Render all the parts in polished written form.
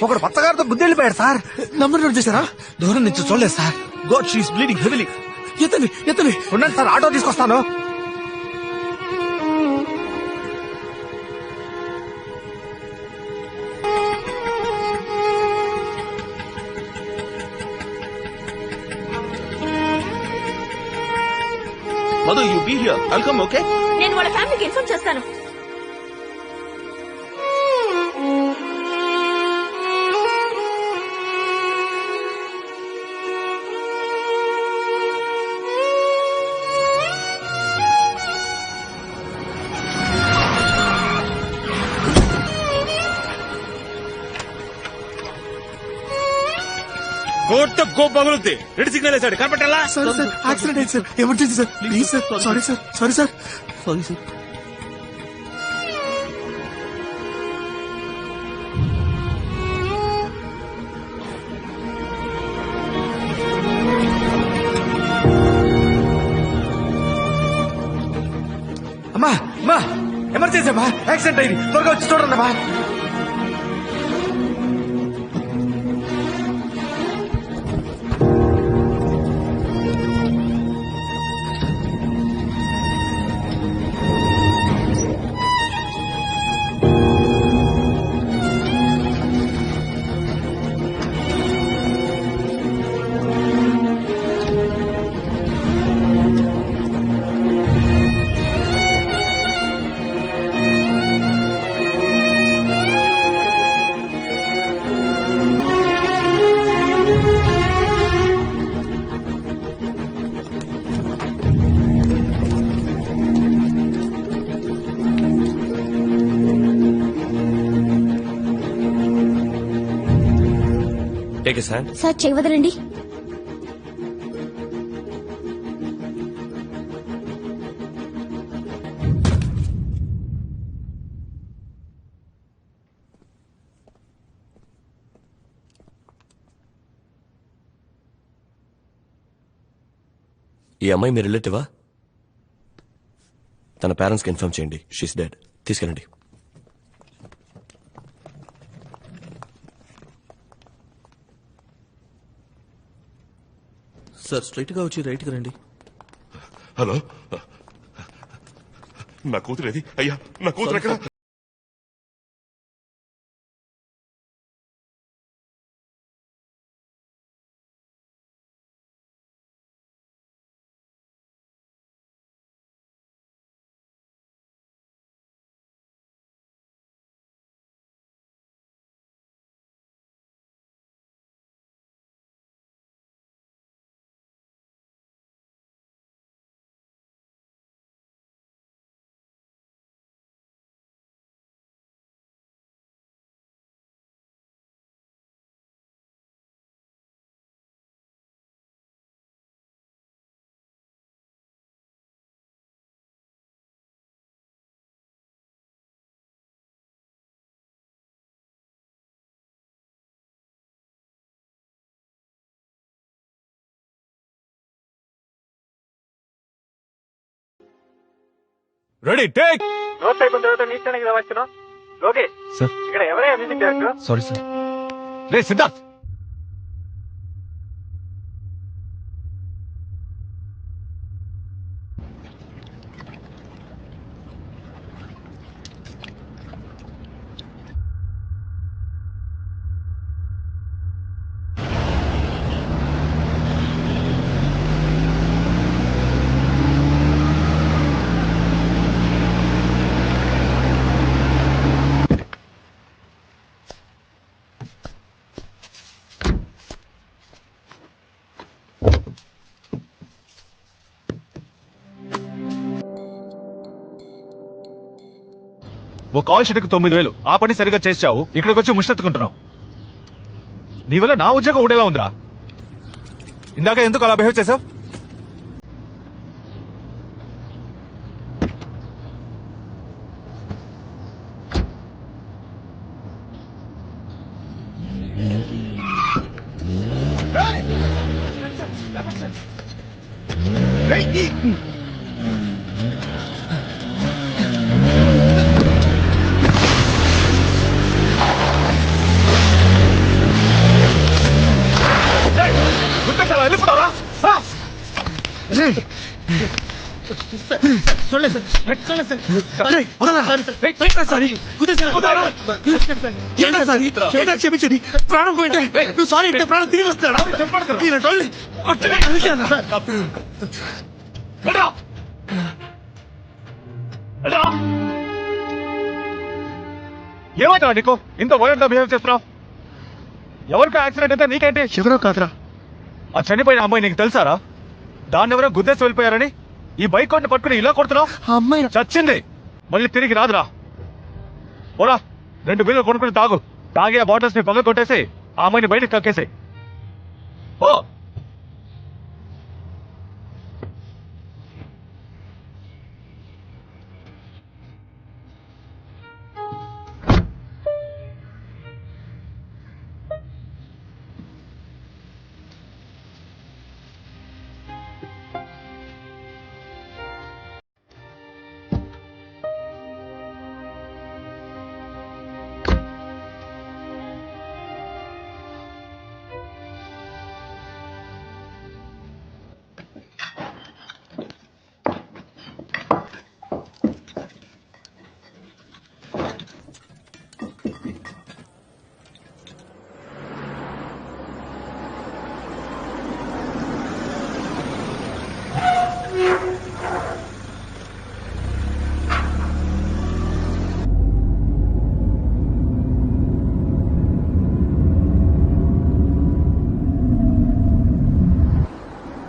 ఒకడు పచ్చగారితో బుద్ధి వెళ్ళిపోయాడు సార్. నంబర్ నోట్ చేశారా? దూరం నుంచి చూడలేదు sir. God she's bleeding heavily. ఎత్తని ఉండండి సార్, ఆటో తీసుకొస్తాను. Madhu, you be here. I'll come. Okay, నేను వాళ్ళ ఫ్యామిలీకి ఇన్ఫార్మ్ చేస్తాను. కోర్టు గో పగులుద్ది. రెడ్ సిగ్నల్ వేసాడు, కనపట్టాలా? సార్ యాక్సిడెంట్ అయింది sir, emergency sir, please sir. Sorry sir. Sorry sir. అమ్మా అమ్మా, ఎమర్జెన్సీ అమ్మా, యాక్సిడెంట్ అయింది, త్వరగా వచ్చి చూడండి అమ్మా. సార్ చెయ్యి వదలండి. ఈ అమ్మాయి మీ రిలేటివా? తన పేరెంట్స్కి ఇన్ఫార్మ్ చేయండి. She's dead. తీసుకెళ్ళండి. సార్, స్ట్రైట్ గా వచ్చి రైట్ కి రండి. హలో, నా కూతురు ఏది? అయ్యా, నా కూతురు ఎక్కడ? Ready, take. నోట్ అయిపోయిన తర్వాత నీ స్థానానికి రావచ్చును. లోకేష్ సార్. ఇక్కడ ఎవరైనా మ్యూజిక్ డైరెక్టర్? Sorry sir. రే సిద్ధార్థ్, ఓ కాల్ షీట్కి 9,000. ఆ పని సరిగా చేసావు, ఇక్కడికి వచ్చి ముష్టెత్తుకుంటున్నావు. నీ వల్ల నా ఉద్యోగం ఉండేలా ఉందిరా. ఇందాక ఎందుకు అలా బిహేవ్ చేసావు? క్షమించండి, ప్రాణం పోయింటే నువ్వు సారీ అంటే ప్రాణం తిరిగి వస్తాడా? ఏమంటావా నీకు ఇంత ఓయంగా బిహేవ్ చేస్తున్నావు? ఎవరికో యాక్సిడెంట్ అయితే నీకేంటి? ఎవరో కాదురా, ఆ చనిపోయిన అమ్మాయి నీకు తెలుసారా? దాన్ని ఎవరో గుద్దేసి వెళ్ళిపోయారని ఈ బైక్ కొట్టి పట్టుకుని ఇలా కొడుతున్నావు. ఆ అమ్మాయి చచ్చింది, మళ్ళీ తిరిగి రాదురా. పోరా, 2 బిల్లు కొనుక్కుని తాగు. తాగి ఆ బాటిల్స్ ని పగ కొట్టేసి ఆ అమ్మాయిని బయటకు కక్కేసి ఓ.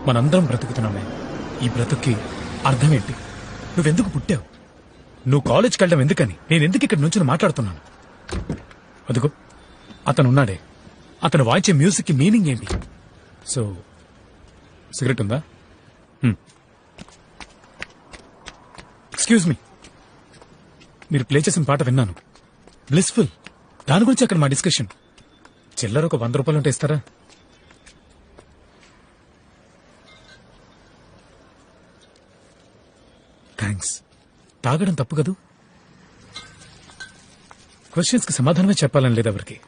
మనందరం బ్రతుకుతున్నామే. ఈ బ్రతుక్కి అర్థం ఏంటి? నువ్వెందుకు పుట్టావు? నువ్వు కాలేజ్కి వెళ్ళడం ఎందుకని? నేను ఎందుకు ఇక్కడ నుంచి మాట్లాడుతున్నాను? అదుగో అతను ఉన్నాడే, అతను వాయించే మ్యూజిక్ కి మీనింగ్ ఏంటి? సో సిగరెట్ ఉందా? ఎక్స్క్యూజ్ మీ, మీరు ప్లే చేసిన పాట విన్నాను, బ్లిస్ఫుల్. దాని గురించి అక్కడ మా డిస్కషన్. చిల్లర ఒక 100 రూపాయలు ఉంటే ఇస్తారా? థ్యాంక్స్. తాగడం తప్పు కదూ? క్వశ్చన్స్ కి సమాధానమే చెప్పాలని లేదు ఎవరికి.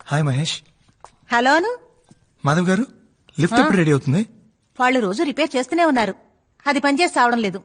హాయ్ మహేష్. హలోను. మాధవ్ గారు, లిఫ్ట్ ఎప్పుడు రెడీ అవుతుంది? వాళ్ళు రోజు రిపేర్ చేస్తూనే ఉన్నారు, అది పనిచేసి రావడం లేదు.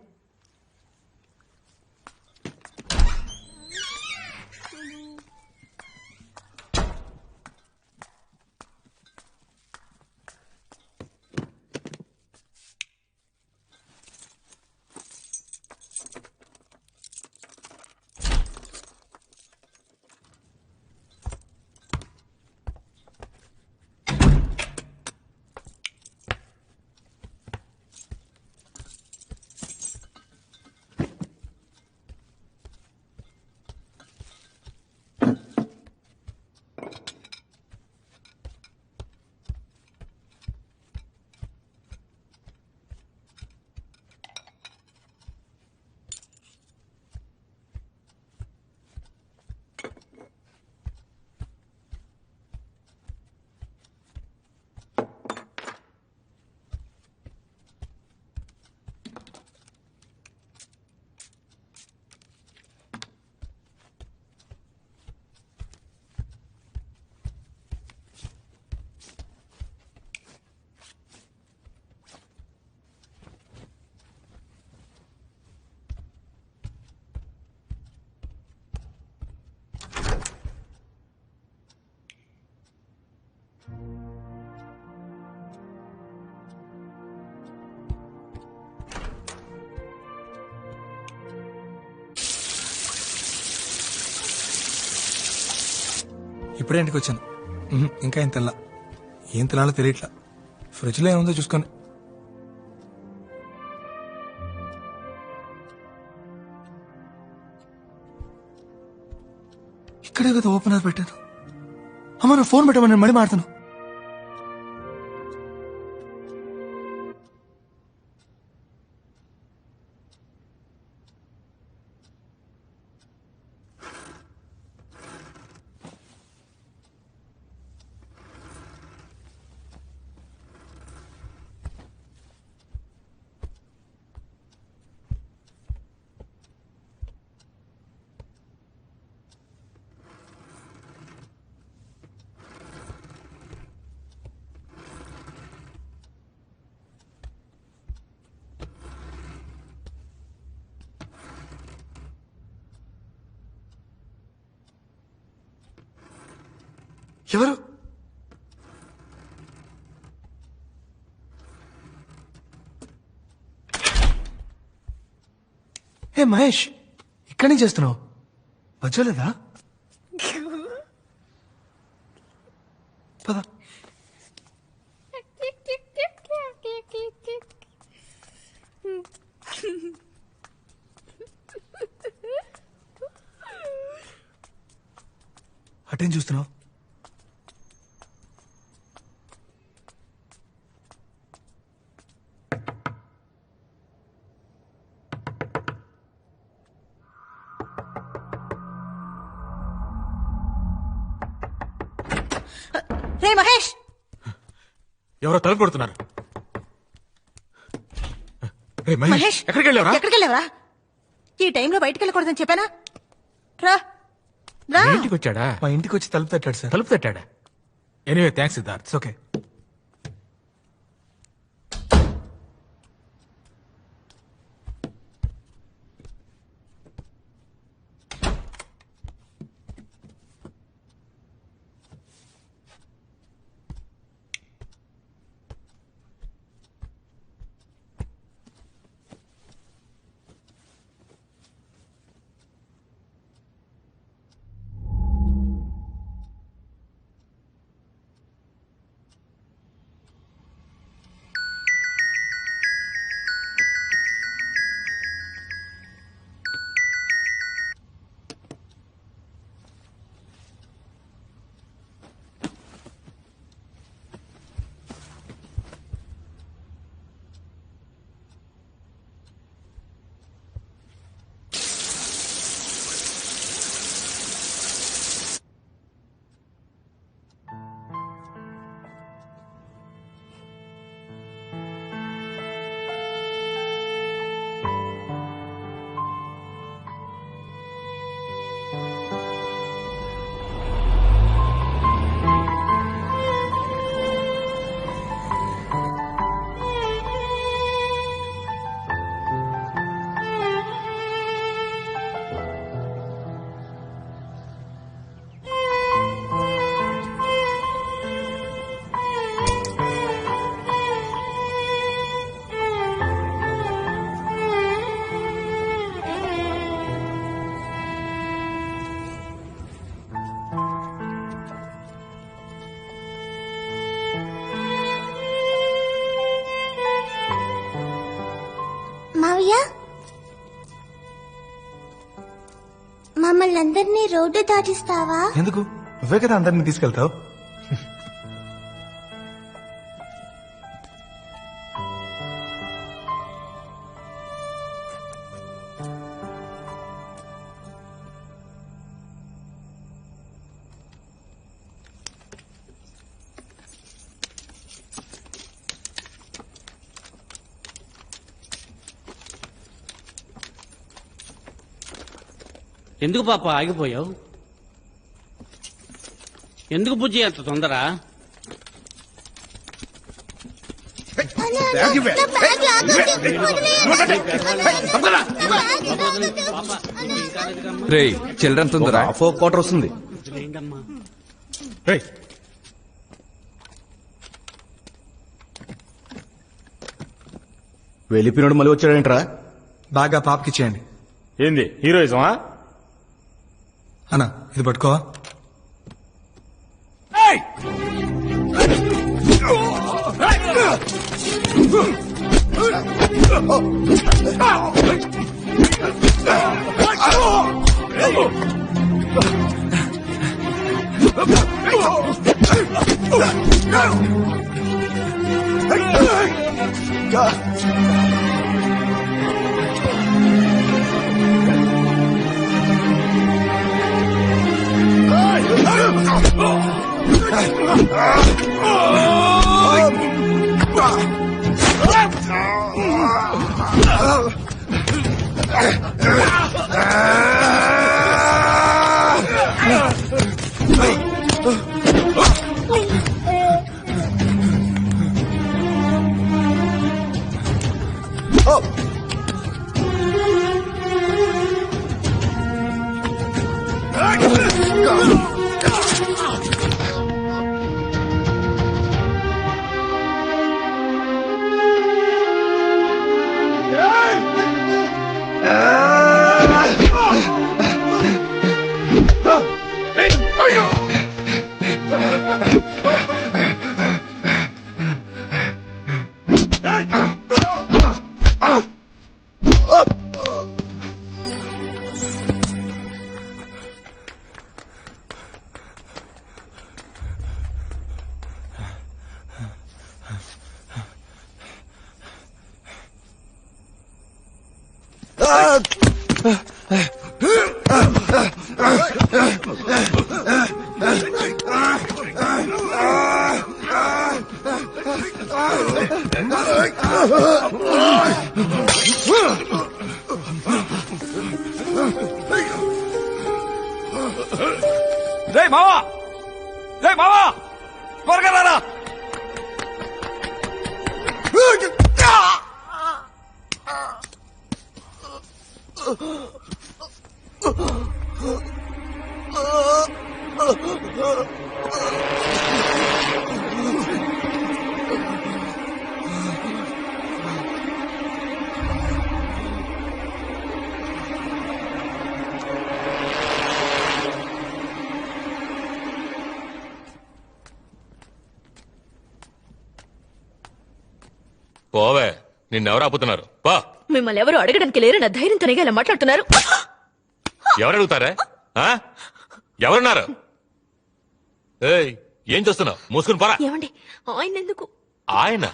ఇప్పుడే ఇంటికి వచ్చాను. ఇంకా ఏం తెల్లా, ఏం తినాలో తెలియట్లా. ఫ్రిడ్జ్లో ఏముందో చూసుకొని. ఇక్కడే కదా ఓపెనర్ పెట్టాను. అమ్మ నా ఫోన్ పెట్టమని నేను మళ్ళీ మాడతాను. ఎవరు? ఏ మహేష్, ఇక్కడి నుంచి చేస్తున్నావు? వచ్చలేదా? పద. అటేం చూస్తున్నావు? రే మహేష్, ఎవరో తలుపు కొడుతున్నారు. రే మహేష్, మహేష్ ఎక్కడికి వెళ్ళావురా? ఎక్కడికి వెళ్ళావరా? ఈ టైంలో బయటకు వెళ్ళకూడదని చెప్పానా? రా రా. మీ ఇంటికి వచ్చాడా? మా ఇంటికి వచ్చి తలుపు తట్టాడు సార్. తలుపు తట్టాడా? Anyway thanks Siddharth. It's okay. మావయ్య, మమ్మల్ని అందరినీ రోడ్డు దాటిస్తావా? ఎందుకు? నువ్వే కదా అందరినీ తీసుకెళ్తావు. ఎందుకు పాప ఆగిపోయావు? ఎందుకు బుజ్జి అంత తొందర? రే చిల్డ్రన్ తొందర 4 క్వార్టర్ వస్తుంది. వెళ్ళిపోయినాడు మళ్ళీ వచ్చాడేంట్రా? బాగా పాపకి చేయండి. ఏంది హీరోయిజమా? అన్నా ఇది పట్టుకోవా? రే మావా, రే మావా, త్వరగా రారా. పోవే, నిన్నెవరు ఆపుతున్నారు? పా. మిమ్మల్ని ఎవరు అడగడానికి లేరు, నా ధైర్యంతోనే ఇలా మాట్లాడుతున్నారు. ఎవరు అడుగుతారా? ఆ? ఎవరున్నారు? ఏయ్, ఏం చేస్తున్నావు? మూసుకుని పోరా. ఏమండి ఆయన ఎందుకు? ఆయన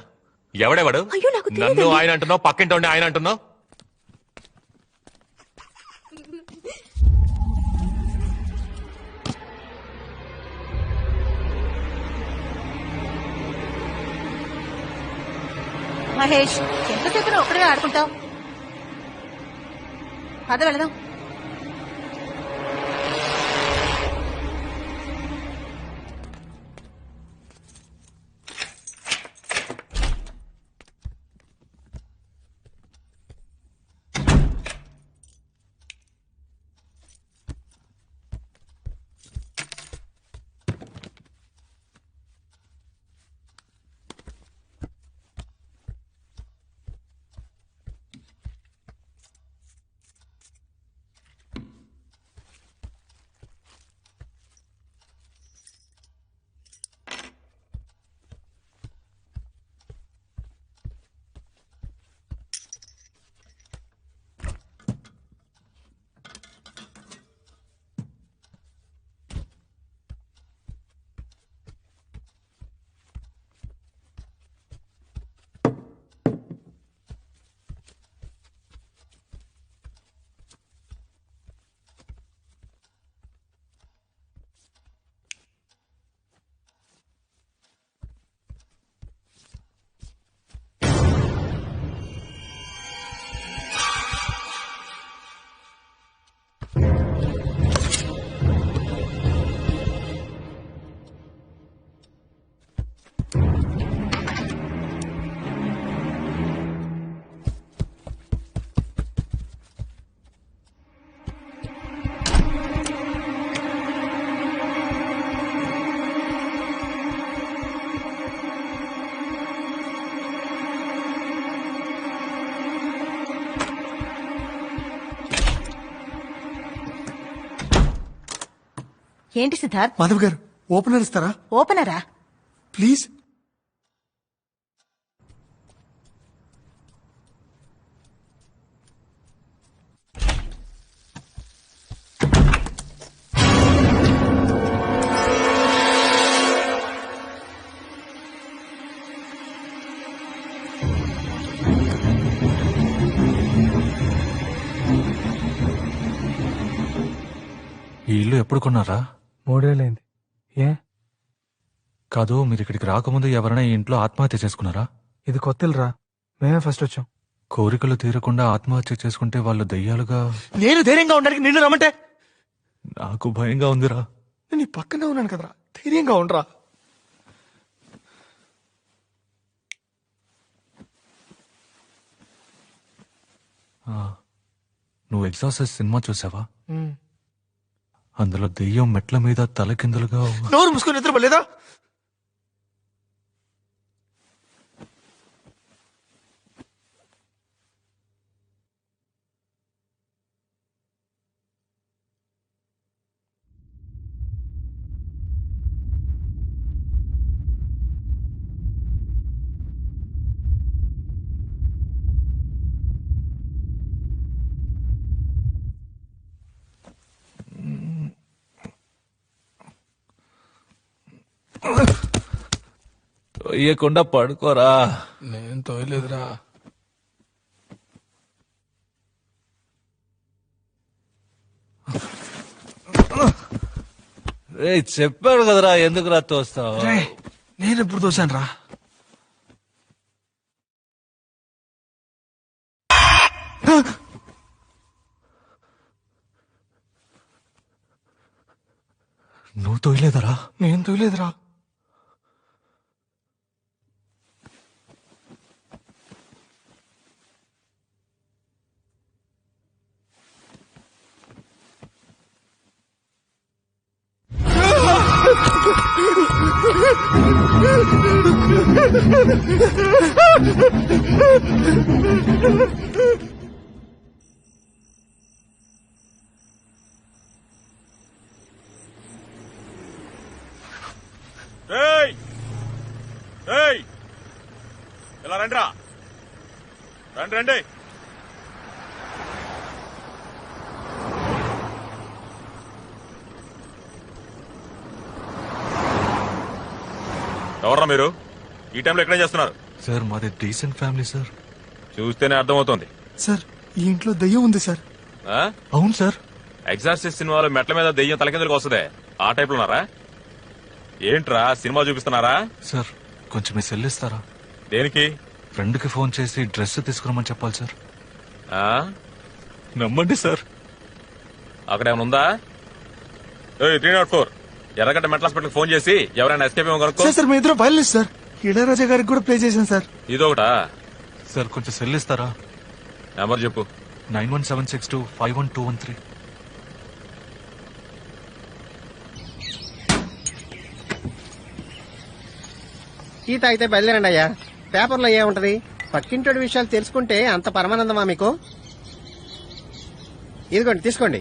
ఎవడెవడు? అయ్యో, నాకు నన్ను తెలియదండి. ఆయన అంటున్నావు, పక్కింటి ఆయన అంటున్నావు. మహేష్, ఎంతసేపు ఒక్కడే ఆడుకుంటావు? పద వెళదాం. ఏంటి సిద్ధార్థ్? మాధవ్ గారు ఓపెనర్ ఇస్తారా ఓపెనరా? ప్లీజ్? ఈ ఇల్లు ఎప్పుడు కొన్నారా? 3 ఏళ్ళైంది. ఏ కాదు, మీరు ఇక్కడికి రాకముందు ఎవరైనా ఈ ఇంట్లో ఆత్మహత్య చేసుకున్నారా? ఇది కొత్తలరా, మేమే ఫస్ట్ వచ్చాం. కోరికలు తీరకుండా ఆత్మహత్య చేసుకుంటే వాళ్ళు దయ్యాలుగా. నేను ధైర్యంగా ఉండడానికి నిన్ను రమ్మంటే నాకు భయంగా ఉందిరా. నేను నీ పక్కనే ఉన్నాను కదరా, ధైర్యంగా ఉండరా. నువ్వు ఎగ్జాస్ట్ సినిమా చూసావా? అందులో దెయ్యం మెట్ల మీద తలకిందులుగా. నోరు మూసుకొని నిద్రపోలేదా? తొయ్యకుండా పడుకోరా. నేను తోయలేదురా. రే చెప్పాడు కదరా, ఎందుకురా తోస్తావు? నేను ఎప్పుడు తోసాను రా? నువ్వు తోయలేదరా? నేను తోయలేదురా. ఇలా రండిరా, రండి రండి. ఎవర్రా మీరు? ఈ టైంలో ఎక్కడేం చేస్తున్నారు? సార్ మాది డీసెంట్ ఫ్యామిలీ సార్. చూస్తేనే అర్థమవుతోంది. సార్ ఈ ఇంట్లో దయ్యం ఉంది సార్. అవును సార్. ఎగ్జార్సిస్ట్ సినిమాలో మెట్ల మీద దెయ్యం తలకిందులకు వస్తుంది, ఆ టైప్ లో ఉన్నారా? ఏంట్రా సినిమా చూపిస్తున్నారా? సార్ కొంచెం మీ సెల్ ఇస్తారా? దేనికి? ఫ్రెండ్ కి ఫోన్ చేసి డ్రెస్ తీసుకురమ్మని చెప్పాలి సార్. ఆ? నమ్మండి సార్. అక్కడ ఏమైనా ఉందా? 304 ఎర్రగడ్డ మెంటల్ హాస్పిటల్ ఫోన్ చేసి ఎవరైనా ఎస్కేప్ ఏమో కనుక్కో. సార్ మీ ఇద్దరు వైలెన్స్ సార్. ఇళయరాజా గారికి కూడా ప్లే చేశాను సార్. ఇదొకటా? సార్ కొంచెం సెల్ ఇస్తారా? నెంబర్ చెప్పు. 9176251213. టీ తాగితే బయలుదేరండి అయ్యా. పేపర్లో ఏముంటది? పక్కింటోడి విషయాలు తెలుసుకుంటే అంత పరమానందమా మీకు? ఇదిగోండి తీసుకోండి.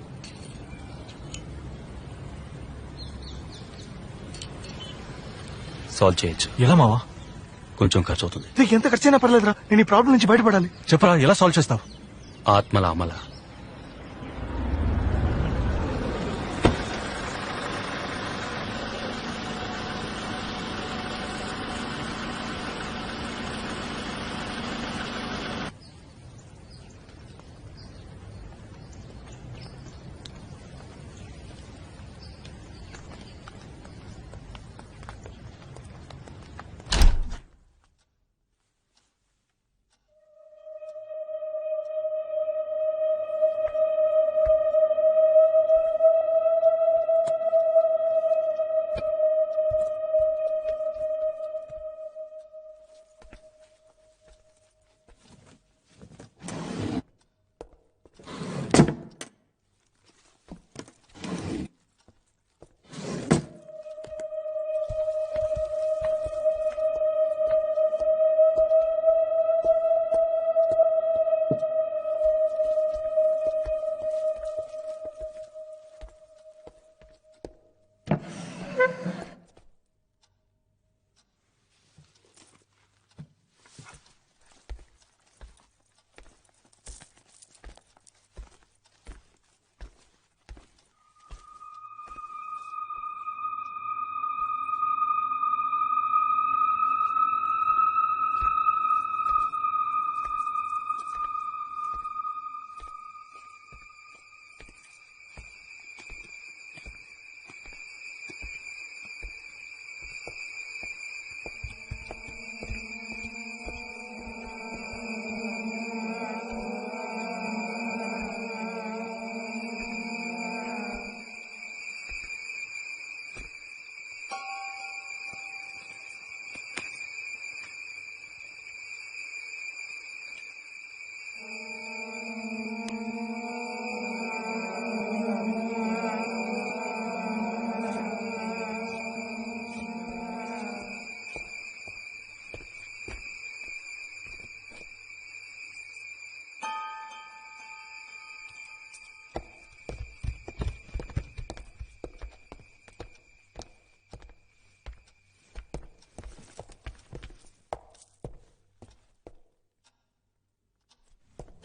సాల్వ్ చేయొచ్చు. ఎలా మావా? కొంచెం ఖర్చు అవుతుంది. నీకు ఎంత ఖర్చైనా పర్లేదురా, నేను ఈ ప్రాబ్లం నుంచి బయటపడాలి. చెప్పరా, ఎలా సాల్వ్ చేస్తావు? ఆత్మల అమల.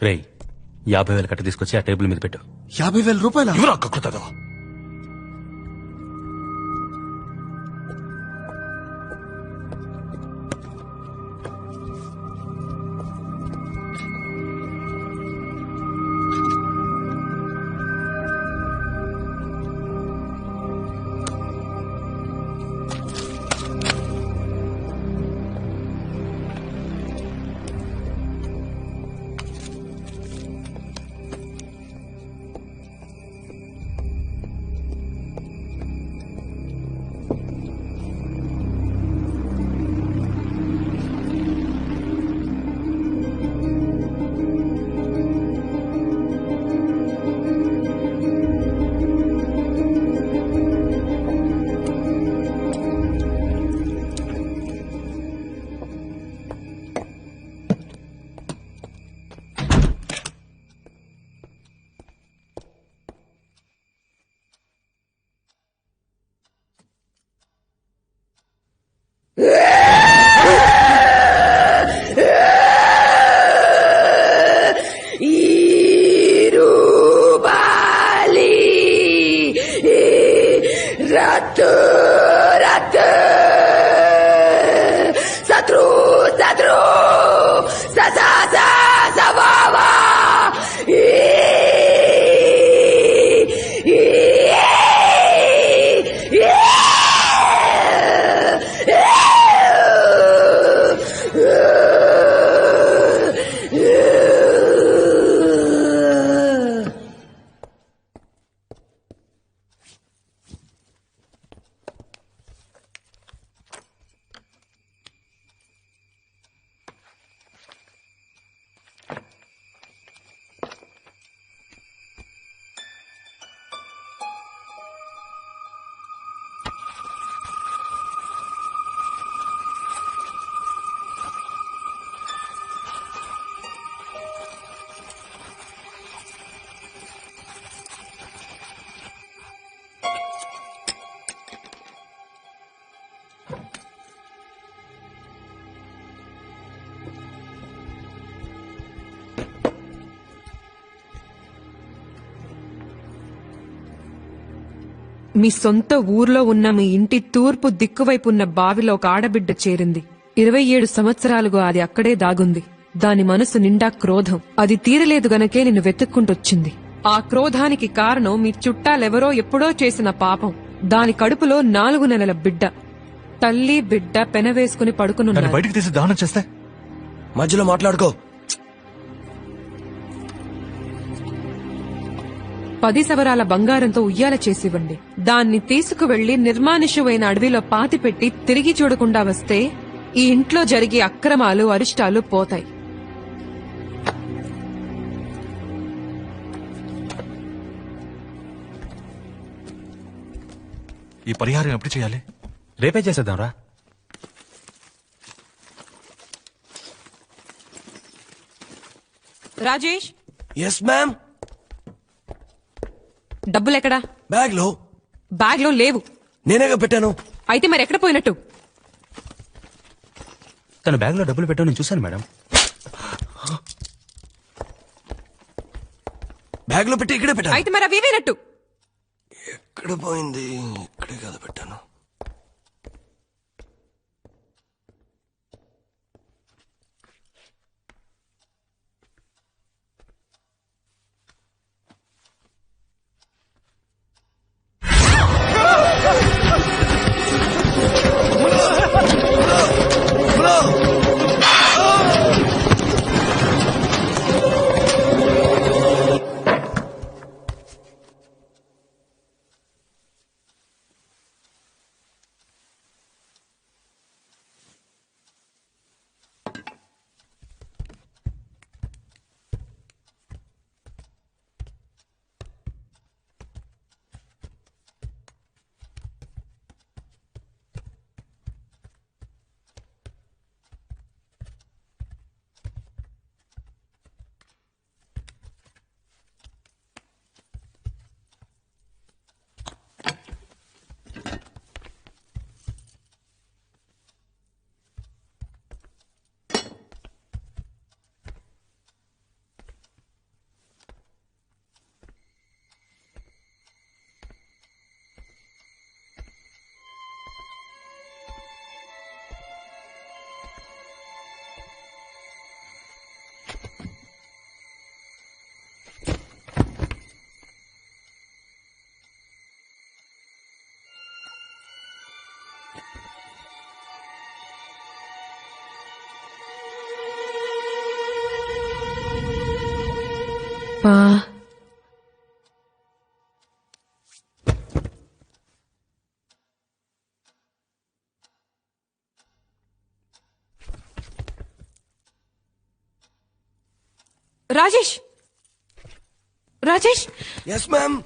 రేయ్ 50,000 కట్ట తీసుకొచ్చి ఆ టేబుల్ మీద పెట్టు. 50,000 రూపాయలు ఎవరు అక్కకుతుందో మీ సొంత ఊర్లో ఉన్న మీ ఇంటి తూర్పు దిక్కువైపు ఉన్న బావిలో ఒక ఆడబిడ్డ చేరింది. 27 సంవత్సరాలుగా అది అక్కడే దాగుంది. దాని మనసు నిండా క్రోధం. అది తీరలేదు గనకే నిన్ను వెతుక్కుంటొచ్చింది. ఆ క్రోధానికి కారణం మీ చుట్టాలెవరో ఎప్పుడో చేసిన పాపం. దాని కడుపులో 4 నెలల బిడ్డ. తల్లి బిడ్డ పెనవేసుకుని పడుకునున్నారు. బయటికి తీసి దానం చేస్తే మధ్యలో మాట్లాడుకో. 10 సవరాల బంగారంతో ఉయ్యాల చేసివ్వండి. దాన్ని తీసుకువెళ్లి నిర్మానుష్యమైన అడవిలో పాతిపెట్టి తిరిగి చూడకుండా వస్తే ఈ ఇంట్లో జరిగే అక్రమాలు అరిష్టాలు పోతాయి. ఈ పరిహారం ఎప్పుడు చేయాలి? రేపే చేసేద్దాంరా. Rajesh, yes ma'am. డబ్బులెక్కడా? బ్యాగ్ లో. బ్యాగ్ లో లేవు. నేనేగా పెట్టాను. అయితే మరి ఎక్కడ పోయినట్టు? తన బ్యాగ్ లో డబ్బులు పెట్టావు, నేను చూశాను మేడం. బ్యాగ్ లో పెట్టి ఇక్కడే పెట్టాను. అయితే మరి అవి వేనట్టు? ఎక్కడ పోయింది? ఇక్కడే కదా పెట్టాను. పా Rajesh Rajesh yes ma'am.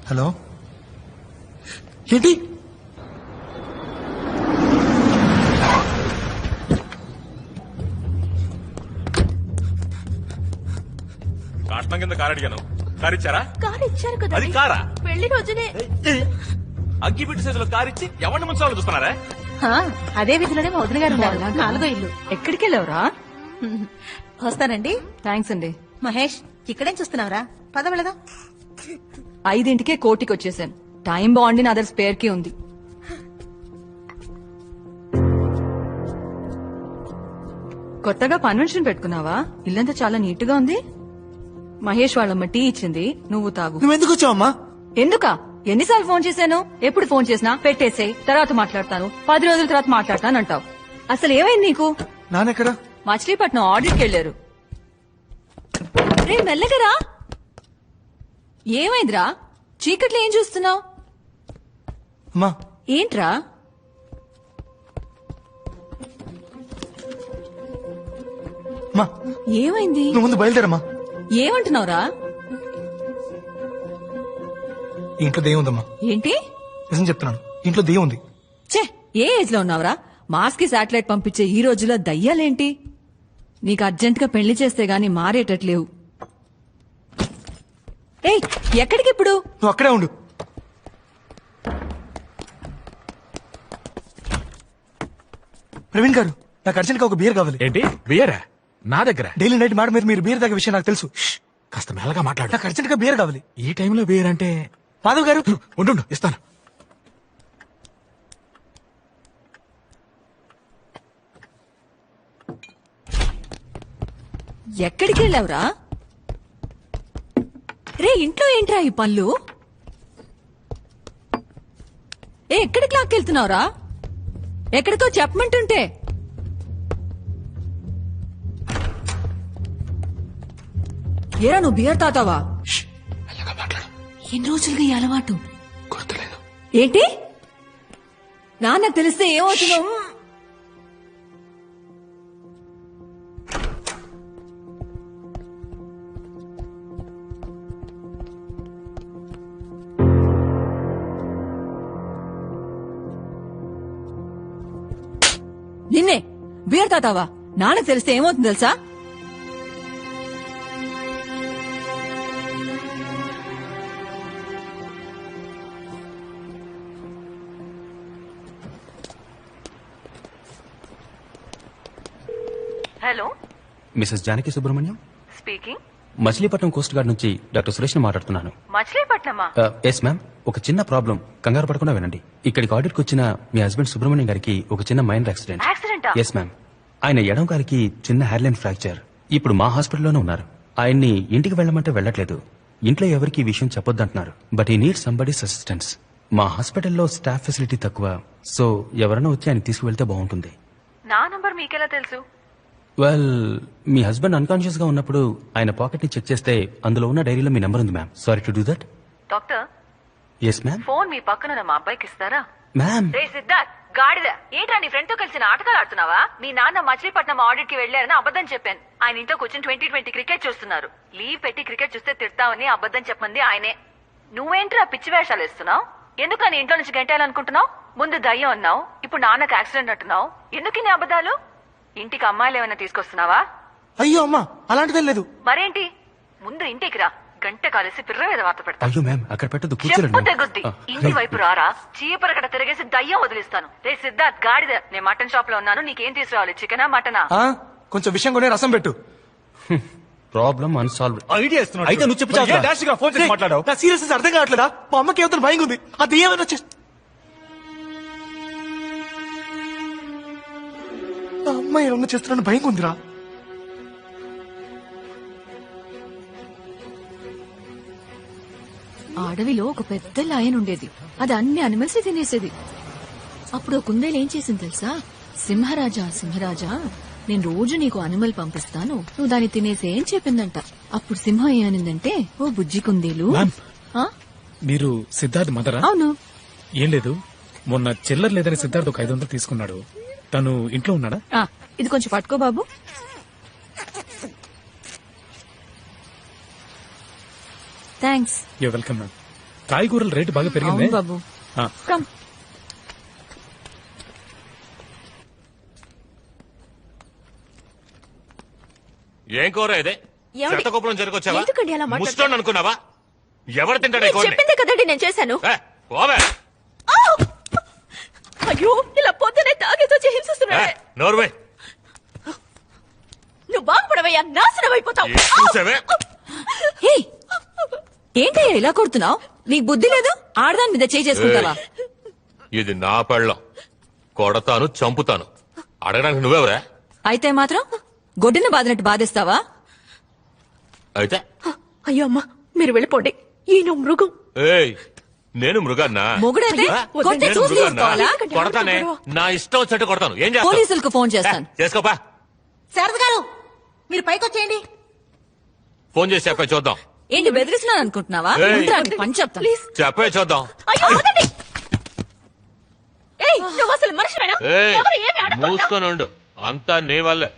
Hello ఏంటి? కాటనం కింద కారు అడిగాను. కారు ఇచ్చారా? కారు ఇచ్చారు కదా అది కారా? పెళ్లి రోజునే అగ్గి పెట్టి సైజులో కారు ఇచ్చి ఎవరిని ముంచాలని చూస్తున్నారా? అదే విధిలోనే మా వదిన గారు ఉన్నారు. 4వ ఇల్లు. ఎక్కడికి వెళ్ళావురా? వస్తానండి. థ్యాంక్స్ అండి. మహేష్ ఇక్కడేం చూస్తున్నావురా? పద వెళదాం. 5ంటికే కోటికి వచ్చేసాను. టైం బాగుండి అదర్ స్పేర్ కి ఉంది. కొత్తగా కన్వెన్షన్ పెట్టుకున్నావా? ఇల్లంతా చాలా నీట్ గా ఉంది. మహేష్ వాళ్ళమ్మ టీ ఇచ్చింది, నువ్వు తాగు. నువ్వెందుకు వచ్చావమ్మా? ఎందుకా? ఎన్నిసార్లు ఫోన్ చేశాను? ఎప్పుడు ఫోన్ చేసినా పెట్టేసే, తర్వాత మాట్లాడతాను, 10 రోజుల తర్వాత మాట్లాడతాను అంటావు. అసలు ఏమైంది నీకు? నాన్నెక్కడా? మచిలీపట్నం ఆడిట్కి వెళ్లారు. రే మెల్లగరా. ఏమైందిరా? చీకట్లో ఏం చూస్తున్నావు? అమ్మా ఏంట్రా? అమ్మా ఏమైంది? నువ్వు ముందు బయలుదేరమ్మా. ఏమంటున్నావురా? ఇంట్లో దెయ్యం ఉందమ్మా. ఏంటి? నిజం చెప్తున్నాను, ఇంట్లో దెయ్యం ఉంది. ఛే, ఏ ఏజ్ లో ఉన్నావురా? మాస్ కి శాటిలైట్ పంపించే ఈ రోజుల్లో దయ్యాలేంటి? నీకు అర్జెంట్ గా పెళ్లి చేస్తే గాని మారేటట్లేవు. ఏయ్, ఎక్కడికిప్పుడు? నువ్వు అక్కడే ఉండు. ప్రవీణ్ గారు, నాకు అర్జెంట్ గా ఒక బియర్ కావాలి. ఏంటి బియరా? నా దగ్గర డైలీ నైట్ మాట మీరు బియర్ తాగే విషయం నాకు తెలుసు. కాస్త మెల్లగా మాట్లాడు. నాకు అర్జెంట్ గా బియర్ కావాలి. ఈ టైంలో బియర్ అంటే? మాధవ్ గారు ఉండు ఇస్తాను. ఎక్కడికి వెళ్ళావురా? రే, ఇంట్లో ఏంట్రా ఈ పళ్ళు? ఎక్కడికి లాక్కెళ్తున్నావురా? ఎక్కడికో చెప్పమంటుంటే. ఏరా, నువ్వు బియర్ తాతావా? ఎన్ని రోజులుగా ఈ అలవాటు? గుర్తులేదు. ఏంటి? నాన్నకు తెలిస్తే ఏమవుతుందో? నిన్నే బియర్ తాతావా? నాన్నకు తెలిస్తే ఏమవుతుంది తెలుసా? Hello, Mrs Janaki Subrahmanyam speaking. Machilipatnam coast guard నుంచి డాక్టర్ సురేష్ మాట్లాడుతున్నాను. మచిలీపట్నమా? Yes ma'am. ఒక చిన్న ప్రాబ్లం, కంగారు పడకుండా వినండి. ఇక్కడికి ఆడిట్కి వచ్చిన మీ హస్బెండ్ సుబ్రహ్మణ్యం గారికి ఒక చిన్న మైనర్ యాక్సిడెంట్. Yes ma'am. ఆయన ఎడం గారికి చిన్న హెయిర్లైన్ ఫ్రాక్చర్. ఇప్పుడు మా హాస్పిటల్లోనే ఉన్నారు. ఆయన్ని ఇంటికి వెళ్ళమంటే వెళ్ళట్లేదు. ఇంట్లో ఎవరికి ఈ విషయం చెప్పొద్దంటున్నారు. బట్ ఈ నీడ్ సంబడీస్ అసిస్టెన్స్. మా హాస్పిటల్లో స్టాఫ్ ఫెసిలిటీ తక్కువ, సో ఎవరైనా వచ్చి ఆయన తీసుకువెళ్తే బాగుంటుంది. నా నంబర్ మీకెలా తెలుసు? వెల్, మీ హస్బెండ్ అన్కాన్షియస్ గా ఉన్నప్పుడు ఆయన పాకెట్ ని చెక్ చేస్తే అందులో ఉన్న డైరీలో మీ నెంబర్ ఉంది ma'am. Sorry to do that. Doctor, yes ma'am. Phone మీ పక్కన మా అబ్బాయికి ఇస్తారా? మ్యామ్. రే సిద్ధార్థ్, గాడిద, ఏంట్రా నీ ఫ్రెండ్ తో కలిసి నాటకాలు ఆడుతున్నావా? మీ నాన్న మచిలీపట్నం ఆడిట్ కి వెళ్లారని అబద్ధం చెప్పాను. ఆయన ఇంట్లో కూర్చొని 2020 క్రికెట్ చూస్తున్నారు. లీవ్ పెట్టి క్రికెట్ చూస్తే తిడతావని అబద్ధం చెప్పమంది ఆయనే. నువ్వేంట్రా పిచ్చి వేషాలు ఇస్తున్నావు? ఎందుకు నీ ఇంట్లో నుంచి గంటేయాలనుకుంటున్నావు? ముందు దయ్యం అన్నావు, ఇప్పుడు నాన్నకు యాక్సిడెంట్ అంటున్నావు. ఎందుకు నీ అబద్ధాలు? ఇంటికి అమ్మాయిలు ఏమైనా తీసుకొస్తున్నావా? అయ్యో అమ్మా అలాంటిదే లేదు. మరేంటి? ముందు ఇంటికి రా, గంట కాలేసి పిర్ర మీద వార్త పెడతా. అయ్యో మ్యామ్ అక్కడ పెట్టదు చెప్పు కూర్చోండి తెగుద్ది. ఇంటి వైపు రారా, చీపరకట తిరిగేసి దయ్యం వదిలిస్తాను. రే సిద్ధార్థ్ గాడిద, నేను మటన్ షాప్ లో ఉన్నాను, నీకేం తీసుకురావాలి? చికెనా మటనా? కొంచెం విషయం కొనే రసం పెట్టు. Problem unsolved. ఐడియా ఇస్తున్నాడు. అయితే నువ్వు చెప్పు చాలు. డాష్ గా ఫోన్ చేసి మాట్లాడావు. నా సీరియస్ అర్థం కావట్లేదా? మా అమ్మకి ఏమైనా భయం ఉంది. అది ఏమైనా వచ్చే అమ్మాయి ఏమన్నా చేస్తున్నాను భయం ఉందిరా. అడవిలో ఒక పెద్ద లయన్ ఉండేది. అది అన్ని అనిమల్స్ తినేసేది. అప్పుడు ఒక కుందేలు ఏం చేసింది తెలుసా? సింహరాజా సింహరాజా, నేను రోజు నీకు అనిమల్ పంపిస్తాను, నువ్వు దాన్ని తినేసే అని చెప్పిందంట. అప్పుడు సింహం ఏమనిందంటే, ఓ బుజ్జి కుందేలు. మ్యామ్, ఆ? మీరు సిద్ధార్థ్ మదరా? అవును. ఏం లేదు, మొన్న చిల్లర లేదని సిద్ధార్థ్ ఒక 500 తీసుకున్నాడు. తను ఇంట్లో ఉన్నాడా? ఇది కొంచెం పట్టుకో బాబు. థ్యాంక్స్. You welcome ma'am. కాయగూరల రేటు బాగా పెరిగింది అవును బాబు. కమ్. ఏం కూర ఇదే? ఏమండి? శతకోపలం జరగొచ్చావా? ఎందుకండి అలా మాట్లాడతారు? ముస్టోన్ అనుకున్నావా? ఎవరు తింటాడే మీరు చెప్పిందే కదండి నేను చేశాను. పోవే. అయ్యో, ఇలా పొద్దునే తాగేసి వచ్చి హింసిస్తున్నాడే. నోర్వే. నువ్వు బాగుపడవయ్యా, నాశనం అయిపోతావు. చూసావే? ఏంటయ్యా ఇలా కొడుతున్నావు? నీకు బుద్ధి లేదు? ఆడదాని మీద చేయి చేసుకుంటావా? ఇది నా పెళ్ళం. కొడతాను, చంపుతాను. అడగడానికి నువ్వెవరా? అయితే మాత్రం గొడ్డున బాదినట్టు బాధిస్తావా? అయితే అయ్యో అమ్మా, మీరు వెళ్ళిపోండి. ఈయన మృగం. ఏయ్, నేను మృగాన్నా? మొగుడైతే కొట్టి నేను చూసి మృగాన్నా? ఊరుకోవాలా? కొడతానే, నా ఇష్టం వచ్చినట్టు కొడతాను. ఏం చేస్తావు? పోలీసులకు ఫోన్ చేస్తాను. చేసుకోపా. శారద గారు, మీరు పైకి వచ్చేయండి. ఫోన్ చేసి చెప్పే చూద్దాం. ఏంటి బెదిరిస్తున్నాను అనుకుంటున్నావా? ఏయ్. ముందు పని చెప్తాను. చెప్పే చూద్దాం. అయ్యో, వదలండి. ఏయ్, నువ్వు అసలు మనిషివేనా? ఏయ్, ఎవరు ఏమి అడగకుండా? మూసుకొని ఉండు. అంతా నీ వల్లే.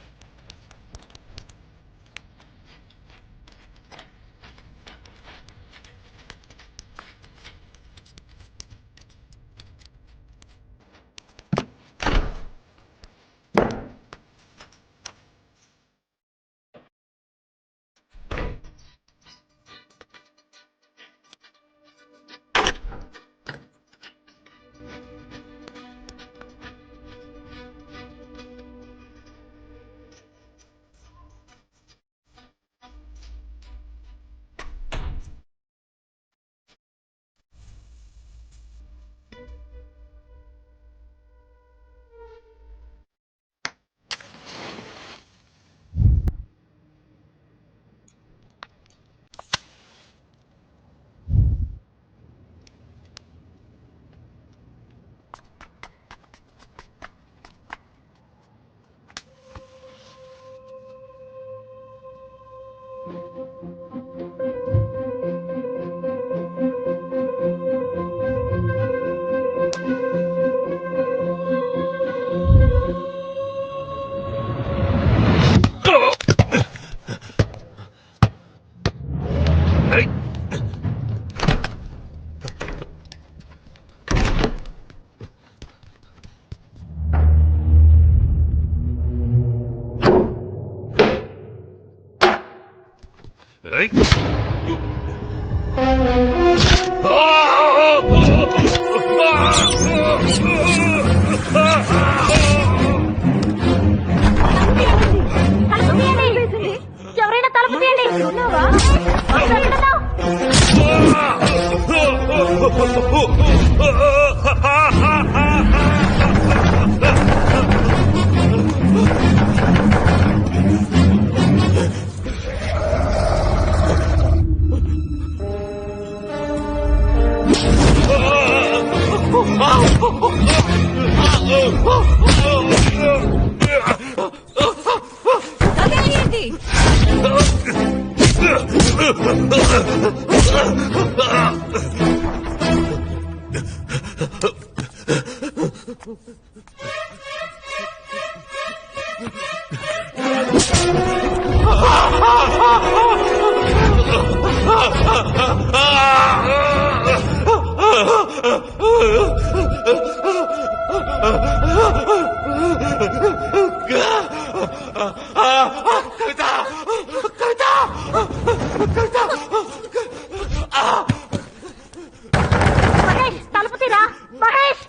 ఎవరైనా తలుపు తీయండి. అదేంటి? Ah! మహేష్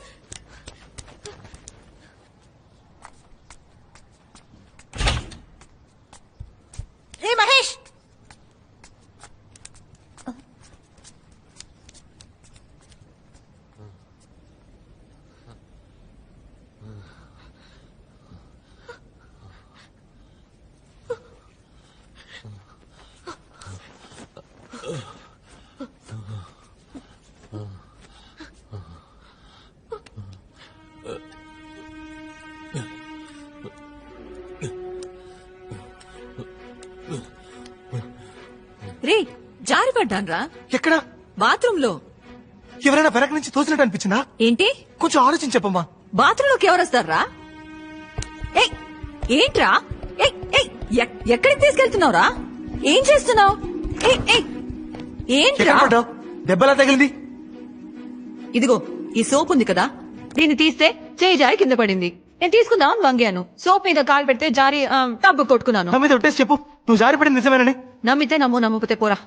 రే మహేష్ రే జారిపడ్డాన్రా. ఎక్కడ? బాత్రూమ్ లో. ఎవరైనా వెనక నుంచి తోసినట్టు అనిపించిందా? ఏంటి? కొంచెం ఆలోచించి చెప్పమ్మా. బాత్రూమ్ లోకి ఎవరొస్తారా? ఏయ్ ఏంట్రా? ఏయ్ ఏయ్ ఎక్కడికి తీసుకెళ్తున్నావురా? ఏం చేస్తున్నావు? ఏంట్రా? ఎక్కడ పడ్డావు? దెబ్బలా తగిలింది. ఇదిగో ఈ సోప్ ఉంది కదా, దీన్ని తీస్తే చేయి జారి కింద పడింది. నేను తీసుకుందామని వంగాను. సోప్ మీద కాలు పెడితే జారి టబ్బు కొట్టుకున్నాను. నా మీద ఒట్టేసి చెప్పు, నువ్వు జారిపడింది నిజమేనని. నమ్మితే నమ్ము, నమ్మకపోతే పోరా.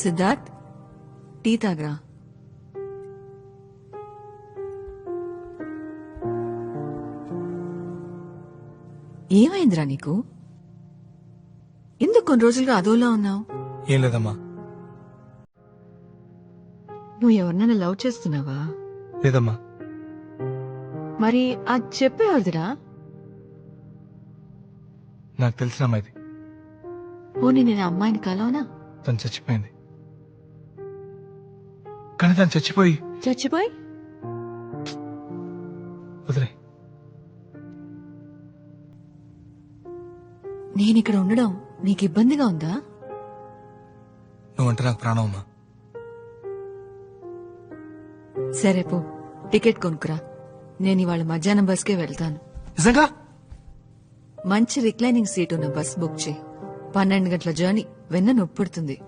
సిద్ధార్థ్, టీ తాగరా. ఏమైందిరా నీకు? ఎందుకు కొన్ని రోజులుగా అదోలా ఉన్నావు? ఏం లేదమ్మా. నువ్వు ఎవరినైనా లవ్ చేస్తున్నావా? లేదమ్మా. మరి అది చెప్పేవాడిరా? నాకు తెలిసిన అమ్మాయిది. పోనీ నేను అమ్మాయిని కలవనా? తను చచ్చిపోయింది. కానీ తను చచ్చిపోయి వదిలే. నేనిక్కడ ఉండడం నీకు ఇబ్బందిగా ఉందా? నువ్వంటే నాకు ప్రాణం అమ్మా. సరే పో, టికెట్ కొనుక్కురా. నేను ఇవాళ మధ్యాహ్నం బస్కే వెళ్తాను. నిజంగా? మంచి రిక్లైనింగ్ సీట్ ఉన్న బస్ బుక్ చేయి. 12 గంటల జర్నీ, వెన్న నొప్పుడుతుంది.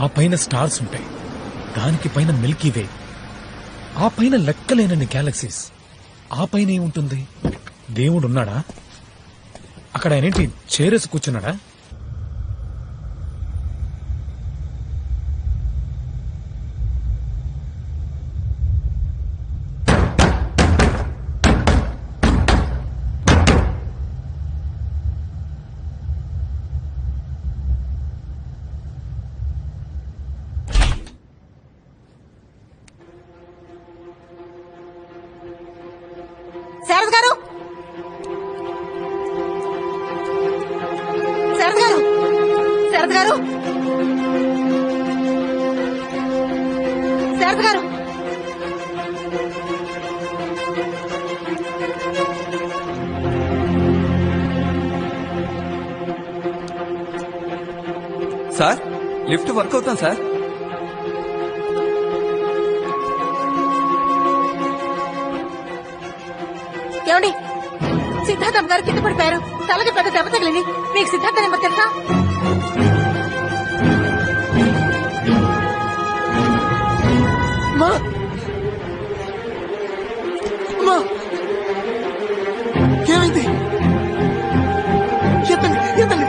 ఆ పైన స్టార్స్ ఉంటాయి, దానికి పైన మిల్కీ వే, ఆ పైన లెక్కలేనన్ని గ్యాలక్సీస్, ఆ పైన ఏముంటుంది? దేవుడు ఉన్నాడా? అక్కడ ఆయనేంటి చేరేసి కూర్చున్నాడా? శారద గారు, శారద గారు, శారద గారు, శారద గారు. సార్, లిఫ్ట్ వర్క్ అవుతాం సార్. ఏమండి, సిద్ధార్థ సిద్ధార్థమ్మ గారు కింద పడిపోయారు. తలకి పెద్ద దెబ్బ తగిలింది. మీకు సిద్ధార్థ నెంబర్ తెలుసా? ఏమైంది? ఎత్తండి ఎత్తండి.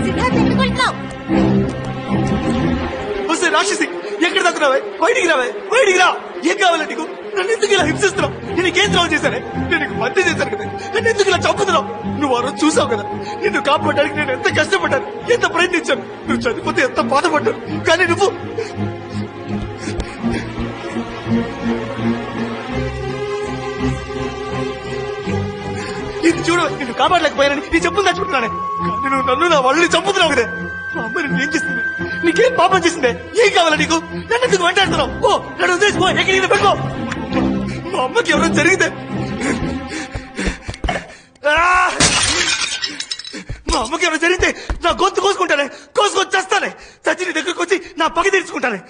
సిద్ధార్థ ఎక్కడికి వెళ్తున్నావు? వస్తే రాక్షసి ఎక్కడ దక్కున్నావే? బయటికి రావే, బయటికి రా. ఏం కావాలి నీకు? నన్ను ఎందుకు ఇలా హింసిస్తున్నావు? నేను నీకేం ద్రోహం చేశానే? నేను నీకు మధ్య చేశాను కదా, నన్ను ఎందుకు ఇలా చంపుతున్నావు? నువ్వు ఆ రోజు చూసావు కదా, నిన్ను కాపాడడానికి నేను ఎంత కష్టపడ్డాను, ఎంత ప్రయత్నించాను. నువ్వు చనిపోతే ఎంత బాధపడ్డాను. కానీ నువ్వు ఇది చూడు, నిన్ను కాపాడలేకపోయానని నీ చెప్పులు తెచ్చుకుంటున్నానే. కానీ నువ్వు నన్ను నా వాళ్ళని చంపుతున్నావు కదా. మా అమ్మ నిన్ను ఏం చేసింది? నీకేం పాపం చేసిందే? ఏం కావాలా నీకు? నన్ను ఎందుకు వెంటాడుతున్నావు? ఓ నన్ను ఉద్దేశిపో, ఎక్కడికి పెట్టుకో. మా అమ్మకి ఎవరైనా జరిగితే మా అమ్మకి ఎవరైనా జరిగితే నా గొంతు కోసుకుంటానే, కోసుకొని చేస్తానే. చచ్చి నీ దగ్గరకు వచ్చి నా పగ తీర్చుకుంటానే.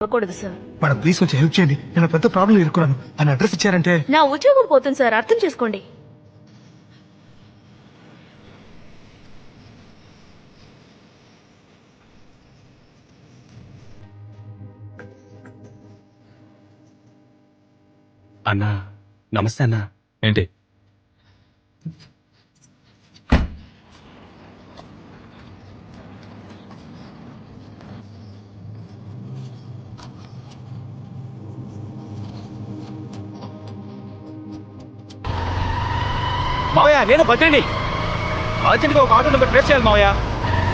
అవ్వకూడదు సార్. మేడం ప్లీజ్ కొంచెం హెల్ప్ చేయండి. నేను పెద్ద ప్రాబ్లం ఇరుక్కున్నాను. ఆయన అడ్రస్ ఇచ్చారంటే నా ఉద్యోగం పోతుంది సార్, అర్థం చేసుకోండి. అన్నా నమస్తే అన్నా. ఏంటి? మావయ్య నేను భద్రండి. అర్జెంట్గా ఒక ఆటో నెంబర్ ట్రేస్ చేయాలి మావయ్య.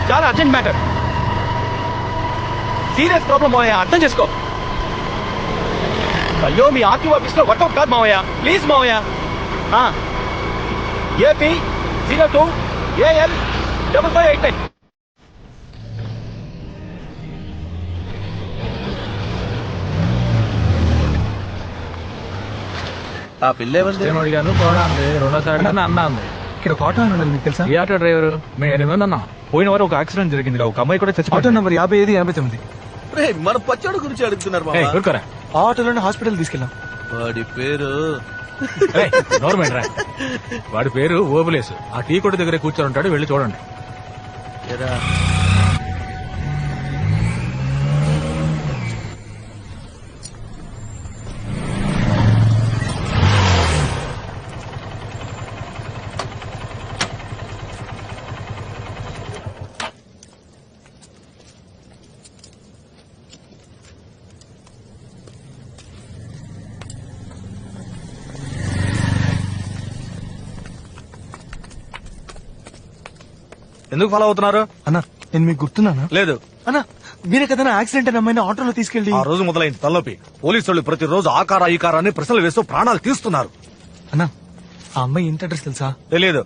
చాలా అర్జెంట్ మ్యాటర్, సీరియస్ ప్రాబ్లం మావయ్య, అర్థం చేసుకో. అయ్యో మీ ఆర్టీఓ ఆఫీస్ లో వర్కౌట్ కాదు మావయ్య, ప్లీజ్ మావయ్య. AP 02 AL 5589. ఆ పిల్ల ఏమంది? అడిగాను పోరాంది, రెండోసారి అన్నా అంది. ఇక్కడ ఒక ఆటో అని మీకు తెలుసా? ఏ ఆటో డ్రైవరు? మేమేమన్నా పోయిన వారు ఒక యాక్సిడెంట్ జరిగింది, ఒక అమ్మాయి కూడా ఆటో చచ్చిపోయింది. నంబర్ 5589. రేయ్, మన పచ్చడి గురించి అడుగుతున్నారు మామ. ఊరుకోరా. ఆ ఆటోలోనే హాస్పిటల్ తీసుకెళ్ళాం. వాడి పేరు గవర్నమెంట్ రా. వాడి పేరు ఓబులేసు. ఆ టీ కొట్టు దగ్గర కూర్చొని ఉంటాడు, వెళ్ళి చూడండి. ఎరా. ఎందుకు ఫాలో అవుతున్నారు? అన్నా నేను మీకు గుర్తున్నానా? లేదు. అన్నా మీరే కదా యాక్సిడెంట్ అయిన అమ్మాయిని ఆటోలో తీసుకెళ్ళి. ఆ రోజు మొదలైంది తలనొప్పి. పోలీసు వాళ్ళు ప్రతిరోజు ఆకార ఈ కారాన్ని ప్రశ్నలు వేస్తూ ప్రాణాలు తీస్తున్నారు. అన్నా ఆ అమ్మాయి ఇంటి అడ్రస్ తెలుసా? తెలియదు.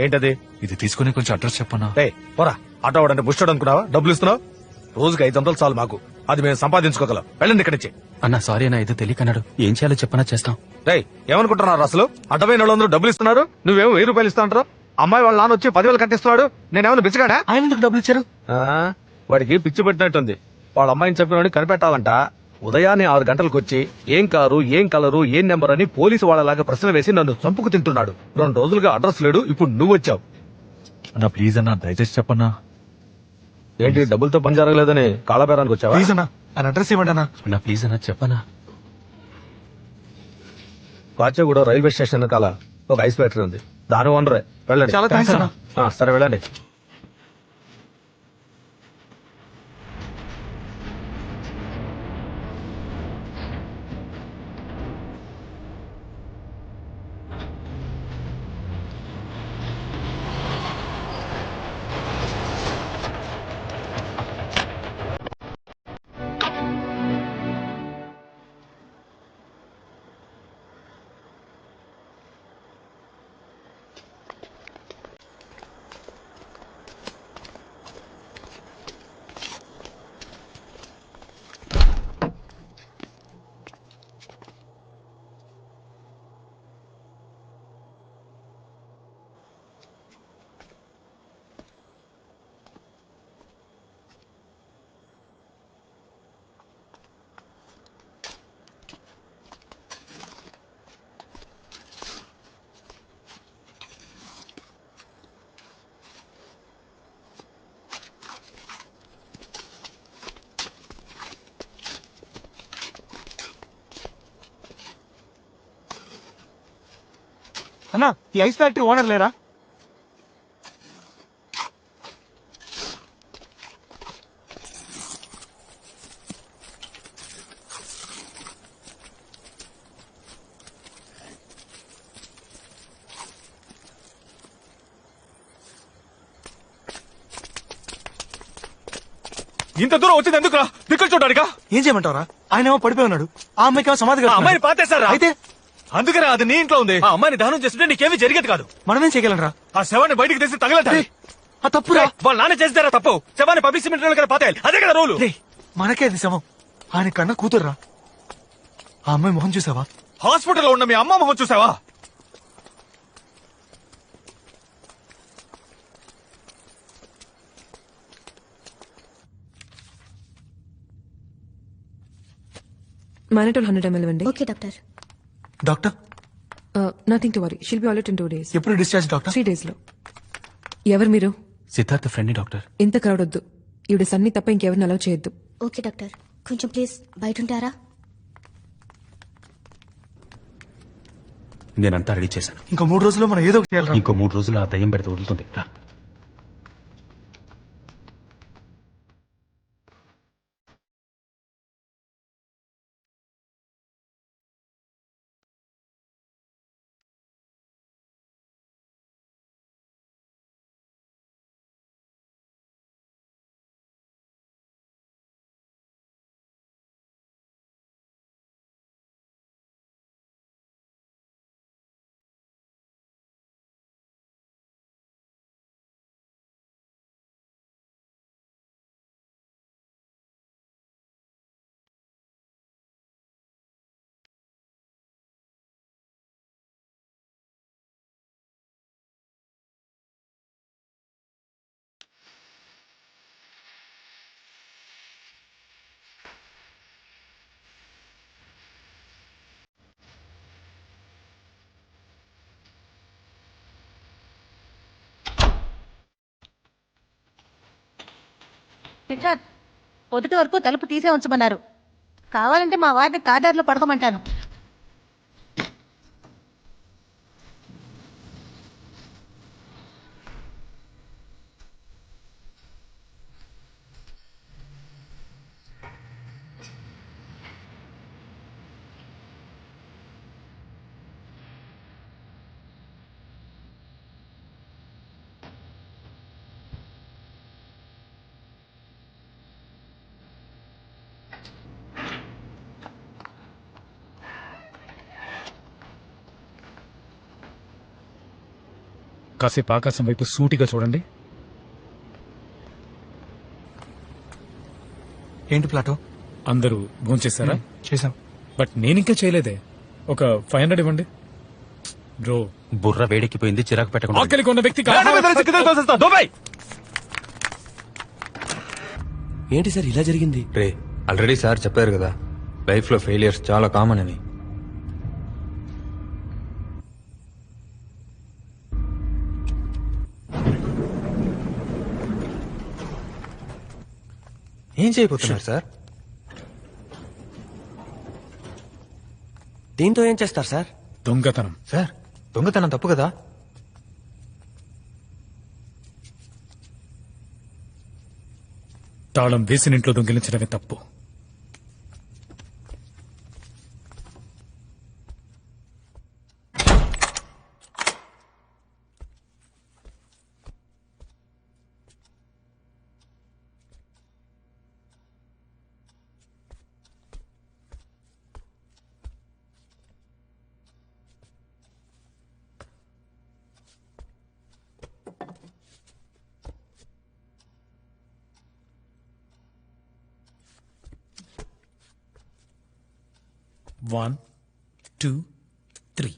ఏంటది? ఇది తీసుకుని కొంచెం అడ్రస్ చెప్పన్నా. పోరా, ఆటో వాడంటే బుష్టాడు అనుకున్నావా? డబ్బులు ఇస్తున్నావు? రోజుకి 500 చాలు మాకు. అది మేము సంపాదించుకోగలం. వెళ్ళండి ఇక్కడి నుంచి. అన్నా సారీ అన్న, ఏదో తెలియకన్నాడు. ఏం చేయాలో చెప్పనా చేస్తాం. రేయ్, ఏమనుకుంటున్నారు అసలు? అడ్డమైన వాళ్ళందరూ డబ్బులు ఇస్తున్నారు, నువ్వేమో 1000 రూపాయలు ఇస్తా అంటారు. అమ్మాయి వాళ్ళ నాన్న వచ్చి 10,000 కట్టిస్తున్నాడు. నేనేమన్నా బిచ్చగాడా? ఆయన ఎందుకు డబ్బులు ఇచ్చారు? వాడికి పిచ్చి పెట్టినట్టుంది. వాళ్ళ అమ్మాయిని చెప్పినోడిని కనిపెట్టాలంట. ఉదయాన్నే 6 గంటలకు వచ్చి ఏం కారు, ఏం కలరు, ఏం నెంబర్ అని పోలీసు వాళ్ళలాగా ప్రశ్న వేసి నన్ను చంపుకు తింటున్నాడు. 2 రోజులుగా అడ్రస్ లేడు. ఇప్పుడు నువ్వు వచ్చావు. అన్నా ప్లీజ్ అన్నా, దయచేసి చెప్పన్నా. ఏంటి, డబ్బులతో పని జరగలేదని కాళ్ళబేరానికి వచ్చావా? ప్లీజ్ అన్న, ఆయన అడ్రస్ ఇవ్వండి అన్న. అన్నా ప్లీజ్ అన్నా చెప్పనా. కాచేగూడ రైల్వే స్టేషన్ కాల ఒక ఐస్ ఫ్యాక్టరీ ఉంది. దాని ఓనరే. వెళ్ళండి. చాలా థ్యాంక్స్ అన్న. సరే వెళ్ళండి. అన్న, ఈ ఐస్ ఫ్యాక్టరీ ఓనర్ లేరా? ఇంత దూరం వచ్చింది ఎందుకురా? దిక్కులు చూడడానికా? ఏం చేయమంటారా? ఆయన ఏమో పడిపోయి ఉన్నాడు, ఆ అమ్మాయికి ఏమో సమాధి ఆ అమ్మాయిని పాతేశారా? అయితే అందుకనే అది నీ ఇంట్లో ఉంది. ఆ అమ్మాయిని దహనం చేస్తుంటే నీకేమీ జరిగేది కాదు. మనమేం చేయగలరా? ఆ శవాన్ని బయటికి తీసి తగలటాలి. ఆ తప్పురా. వాళ్ళ నాన్న చేస్తారా తప్పు? శవాన్ని పబ్లిక్ సిమెంట్ కదా పాతేయాలి. అదే కదా రూలు. మనకే అది శవం. ఆయన కన్నా కూతుర్రా. ఆ అమ్మాయి మొహం చూసావా? హాస్పిటల్లో ఉన్న మీ అమ్మ మొహం చూసావా? మానిటోల్ 100 ml ఇవ్వండి. Okay doctor. Doctor, nothing to worry, షిల్ be all in 2 days. ఎప్పుడు డిశ్చార్జ్ డాక్టర్? 3 days లో. ఎవరు మీరు? Siddhartha friend doctor. ఇంత క్రౌడ్ వద్దు. ఈవిడ సన్ని తప్ప ఇంకెవరిని అలౌ చేయొద్దు. ఓకే డాక్టర్, కొంచెం ప్లీజ్ బయట ఉంటారా? నేనంతా రెడీ చేశాను. ఇంకా 3 రోజుల్లో మనం ఏదో ఒకటి చేయాలరా. ఇంకో 3 రోజులు ఆ దయ్యం పెడితే వదులుతుంది. రా. పొద్దుటి వరకు తలుపు తీసే ఉంచమన్నారు. కావాలంటే మా వారిని కార్డర్లో పడుకోమంటాను. కాసేపు ఆకాశం వైపు సూటిగా చూడండి. ఏంటి ప్లాటో? అందరూ భోంచేశారా? చేసాం. బట్ నేనింకా చేయలేదే. ఒక 500 ఇవ్వండి బ్రో. బుర్ర వేడెక్కిపోయింది, చిరాకు పెట్టకుండా. ఆకలికి ఉన్న వ్యక్తికి ఏంటి సార్ ఇలా జరిగింది? రే ఆల్రెడీ సార్ చెప్పారు కదా, లైఫ్ లో ఫెయిలియర్స్ చాలా కామన్ అని. ఏం చేయబోతున్నారు సార్? దీంతో ఏం చేస్తారు సార్? దొంగతనం. సార్ దొంగతనం తప్పు కదా? తాళం వేసిన ఇంట్లో దొంగిలించడమే తప్పు. One, 2, 3.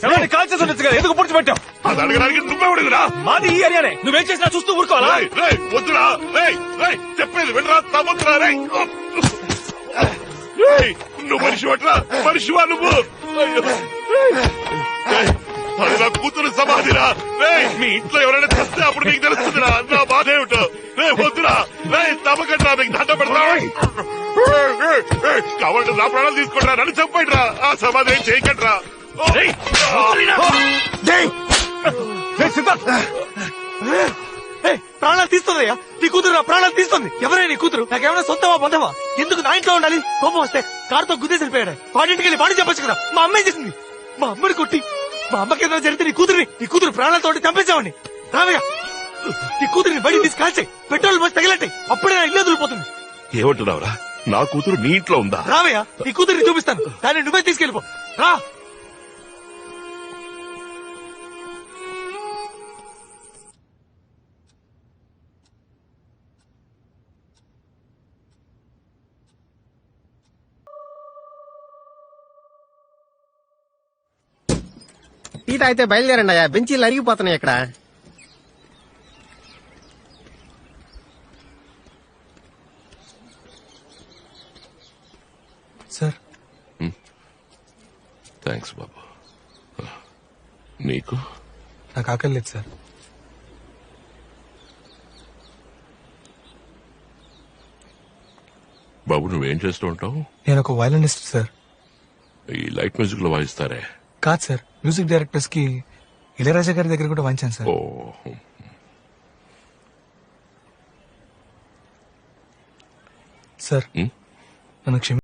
శవాన్ని కాల్చేసి ఉండొచ్చు కదా, ఎందుకు పూడ్చిపెట్టావు? అది అడగడానికి నువ్వెవడుగురా? మాది ఈ ఏరియానే, నువ్వేం చేసినా చూస్తూ ఊరుకోవాలా? వద్దురా, చెప్పేది వినరా, తమ్ముతురా. నువ్వు మనిషి పట్రా, మనిషివా నువ్వు? అది నా కూతురు సమాధిరా. మీ ఇంట్లో ఎవరైనా తెస్తే అప్పుడు నీకు తెలుస్తుందిరా నా బాధ ఏమిటో. వద్దురా, తమ్మకట్రా, మీకు దండ పెడతా. కాబట్టి నా ప్రాణాలు తీసుకుంటారా, నన్ను చంపండిరా, ఆ సమాధి ఏం చేయకండిరా. ప్రాణాలు తీస్తుందయ్యా, నీ కూతురు నా ప్రాణాలు తీస్తుంది. ఎవరైనా నీ కూతురు నాకేమైనా సొంతమా బంధమా? ఎందుకు నా ఇంట్లో ఉండాలి? కోపం వస్తే కారుతో గుద్దేసి వెళ్ళిపోయాడు. వాడింటికి వెళ్ళి వాడి చెప్పొచ్చు కదా. మా అమ్మాయి చేసింది, మా అమ్మని కొట్టి మా అమ్మకి ఏదైనా జరిగితే నీ కూతురు ప్రాణాలతో చంపేసావండి. రావయ్యా, నీ కూతురిని బయట తీసి కాల్చాయి, పెట్రోల్ పోసి తగిలట్టాయి, అప్పుడే నా ఇల్లు వదిలిపోతుంది. ఏమంటున్నావురా? నా కూతురు నీ ఇంట్లో ఉందా? రావయ్యా, నీ కూతురిని చూపిస్తాను, దాన్ని నువ్వే తీసుకెళ్ళిపో. రా. టీ తాగితే బయలుదేరండి అయ్యా, బెంచీలు అరిగిపోతున్నాయి ఇక్కడ. సార్ థ్యాంక్స్ బాబు. నీకు? నాకు ఆకలి లేదు సార్. బాబు నువ్వేం చేస్తూ ఉంటావు? నేను ఒక వయలినిస్ట్ సార్. ఈ లైట్ మ్యూజిక్ లో వాయిస్తారే? కాదు సార్, మ్యూజిక్ డైరెక్టర్స్ కి ఇళయరాజా గారి దగ్గర కూడా వాయించాను సార్. ఓ, సార్ నన్ను క్షమి.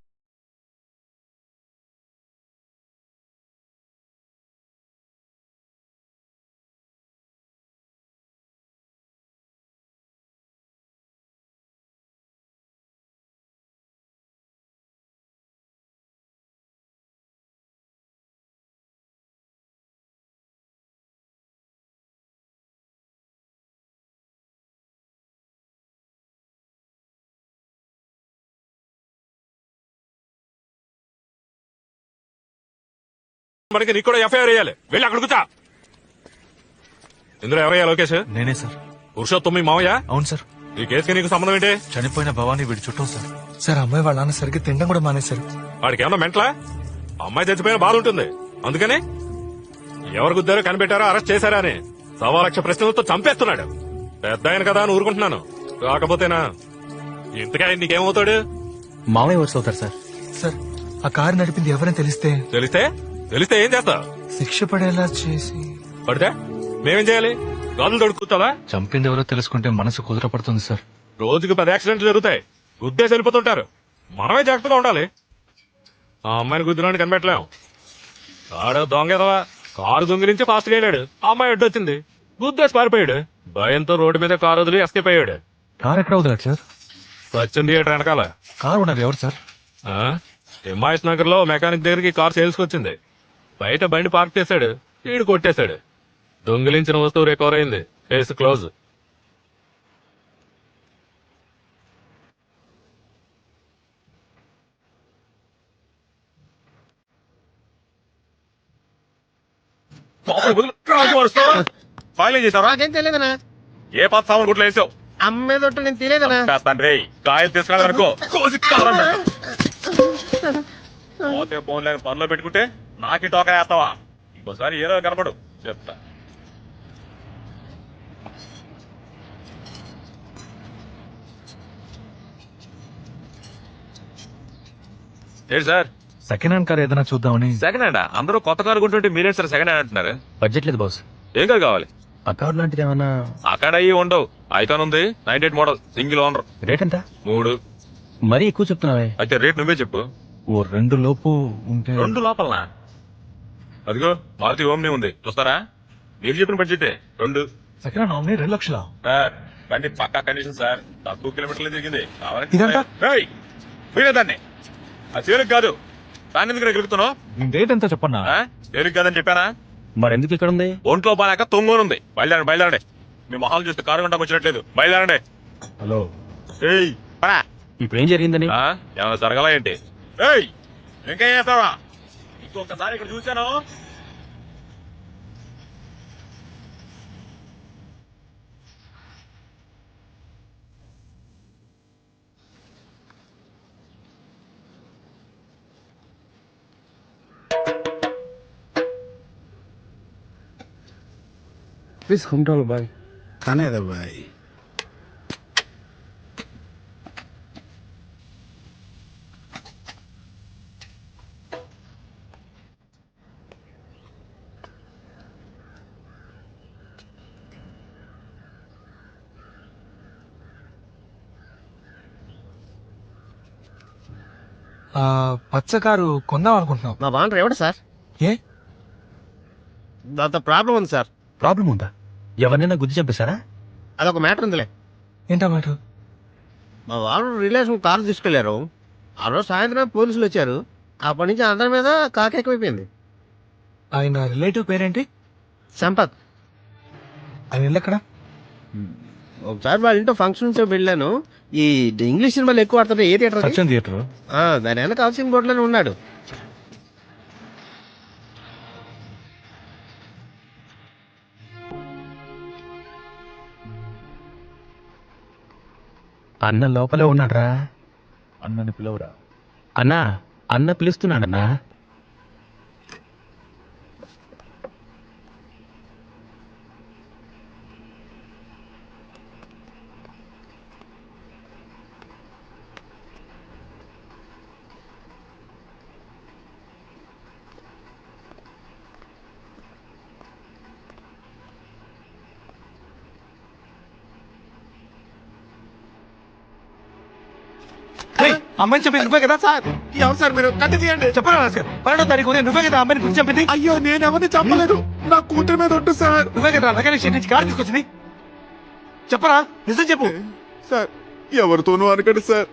మనకి నీకు కూడా ఎఫ్ఐఆర్ వేయాలి. వెళ్ళి అక్కడ కూర్చో. ఇందులో ఎవరయ్యా లోకేష్? నేనే సార్. పురుషోత్తం మీ మావయ్య? అవును సార్. ఈ కేసుకి నీకు సంబంధం ఏంటి? చనిపోయిన భవానీ వీడి చుట్టూ సార్. సార్ అమ్మాయి వాళ్ళ నాన్న సరిగ్గా తినడం కూడా మానేశారు. వాడికి ఏమన్నా మెంట్లా? అమ్మాయి చచ్చిపోయిన బాధ ఉంటుంది, అందుకని ఎవరు గుద్దారో కనిపెట్టారో అరెస్ట్ చేశారా అని 1,00,000 ప్రశ్నలతో చంపేస్తున్నాడు. పెద్ద ఆయన కదా అని ఊరుకుంటున్నాను. కాకపోతేనా ఇంతగా నీకేమవుతాడు? మామయ్య వర్స్ అవుతారు సార్. సార్ ఆ కారు నడిపింది ఎవరైనా తెలిస్తే తెలిస్తే ఏం చేస్తావు? శిక్ష పడేలా చేసి. పడితే మేమేం చేయాలి? గాజులు తొడుక్కుతావా? చంపింది ఎవరో తెలుసుకుంటే మనసు కుదురపడుతుంది సార్. రోజుకి 10 యాక్సిడెంట్లు జరుగుతాయి, గుద్దేసి వెళ్ళిపోతుంటారు. మనమే జాగ్రత్తగా ఉండాలి. ఆ అమ్మాయిని గుద్దినాన్ని కనిపెట్టలేం. ఆడో దొంగేదవా కారు దొంగిలించి ఫాస్ట్ గా వెళ్ళాడు. ఆ అమ్మాయి అడ్డొచ్చింది, గుద్దేసి పారిపోయాడు. భయంతో రోడ్డు మీద కారు వదిలి ఎస్కేప్ అయ్యాడు. కారు ఎక్కడ వదిలేదు సార్? సచిన్ థియేటర్ వెనకాల. కారు ఉన్నది ఎవరు సార్? హిమాయత్ నగర్ లో మెకానిక్ దగ్గరికి కార్ సేల్స్ వచ్చింది. బయట బండి పార్క్ చేశాడు, ఈడు కొట్టేశాడు. దొంగిలించిన వస్తువు రికవర్ అయింది. Case close. ఫైల్ ఏం చేసావరా? నాకేం తెలియదనా. ఏ పాత సామాన్ గుట్లో వేసావు? అమ్మేదొట్టు నేను తెలియదనా. తండ్రి కాయలు తీసుకురాదనుకో పోతే ఫోన్ లేని పనిలో పెట్టుకుంటే నాకి టోకా వేస్తావా? ఇంకోసారి ఏదో కనపడు చెప్తా. ఏంటి సార్? సెకండ్ హ్యాండ్ కార్ ఏదైనా చూద్దామని. Second hand? అందరూ కొత్త కారు కొంటుంటే మీరేం సార్ సెకండ్ హ్యాండ్ అంటున్నారు? బడ్జెట్ లేదు బాస్. ఏం కారు కావాలి? ఆ కార్ లాంటిది ఏమన్నా? అక్కడ అయ్యి ఉండవు. ఐకాన్ ఉంది, 98 మోడల్, సింగిల్ ఓనర్. రేట్ ఎంత? 3. మరీ ఎక్కువ చెప్తున్నావే. అయితే రేట్ నువ్వే చెప్పు. ఓ 2 లోపు ఉంటే. 2 లోపలనా? అదిగో మారుతి ఓమ్ని ఉంది, చూస్తారా? మీరు చెప్పిన బడ్జెట్ 2. Second hand omni 2 లక్షలా? బండి పక్కా కండిషన్ సార్, తక్కువ కిలోమీటర్లు తిరిగింది. ఇదంతా? దాన్ని అది తేలిక కాదు. దాన్ని ఎందుకు గెలుపుతున్నావు? రేట్ ఎంత చెప్పన్నా? తేలిక కాదని చెప్పానా? మరి ఎందుకు ఇక్కడ ఉంది? ఒంట్లో బాగాక తొంగోనుంది. బయలుదేరండి. మీ మొహాలు చూస్తే కారు గంటకు వచ్చినట్లేదు. బయలుదేరండి. హలో ఏయ్ ఇప్పుడు ఏం జరిగిందని ఏమైనా జరగలా ఏంటి? ఏయ్, ఇంకా చేస్తావా? ఇంకొకసారి ఇక్కడ చూశాను. प्लीज होम डालो भाई खाने दे भाई. పచ్చ కారు కొందాం అనుకుంటున్నాం. మా బాండ్రు ఎవడు సార్? ఏ దాంతో ప్రాబ్లం ఉంది సార్. ప్రాబ్లం ఉందా? ఎవరినైనా గుద్ది చంపేశారా? అదొక మ్యాటర్ ఉందిలే. ఏంటా మాట? మా వాళ్ళు రిలేషన్ కారు తీసుకెళ్లారు. ఆ రోజు సాయంత్రం పోలీసులు వచ్చారు. అప్పటి నుంచి అందరి మీద కాకెక్కువైపోయింది. ఆయన రిలేటివ్ పేరేంటి? సంపత్. ఆయన ఇల్లు ఎక్కడ? ఒకసారి వాళ్ళ ఇంట్లో ఫంక్షన్స్ వెళ్ళాను. ఈ ఇంగ్లీష్ సినిమాలు ఎక్కువ ఆడుతుంటే ఏ థియేటర్? సత్యం థియేటర్. దాని వెనక హౌసింగ్ బోర్డులోనే ఉన్నాడు. అన్న లోపలే ఉన్నాడ్రా. అన్నని పిలవరా. అన్నా, అన్న పిలుస్తున్నాడన్నా. అమ్మాయిని చెప్పింది నువ్వే కదా సార్? ఎవరు సార్ మీరు? కత్తి తీయండి. చెప్పరా సార్? 12వ తారీఖు నువ్వే కదా అమ్మాయిని గురించి చెప్పింది? అయ్యో, నేను ఎవరిని చంపలేదు. నా కూతురు మీద ఒట్టు సార్. నువ్వే కదా మెకానిక్ షెడ్ నుంచి కారు తీసుకొచ్చింది? చెప్పరా, నిజం చెప్పు సార్. ఎవరితోనూ అనకండి సార్.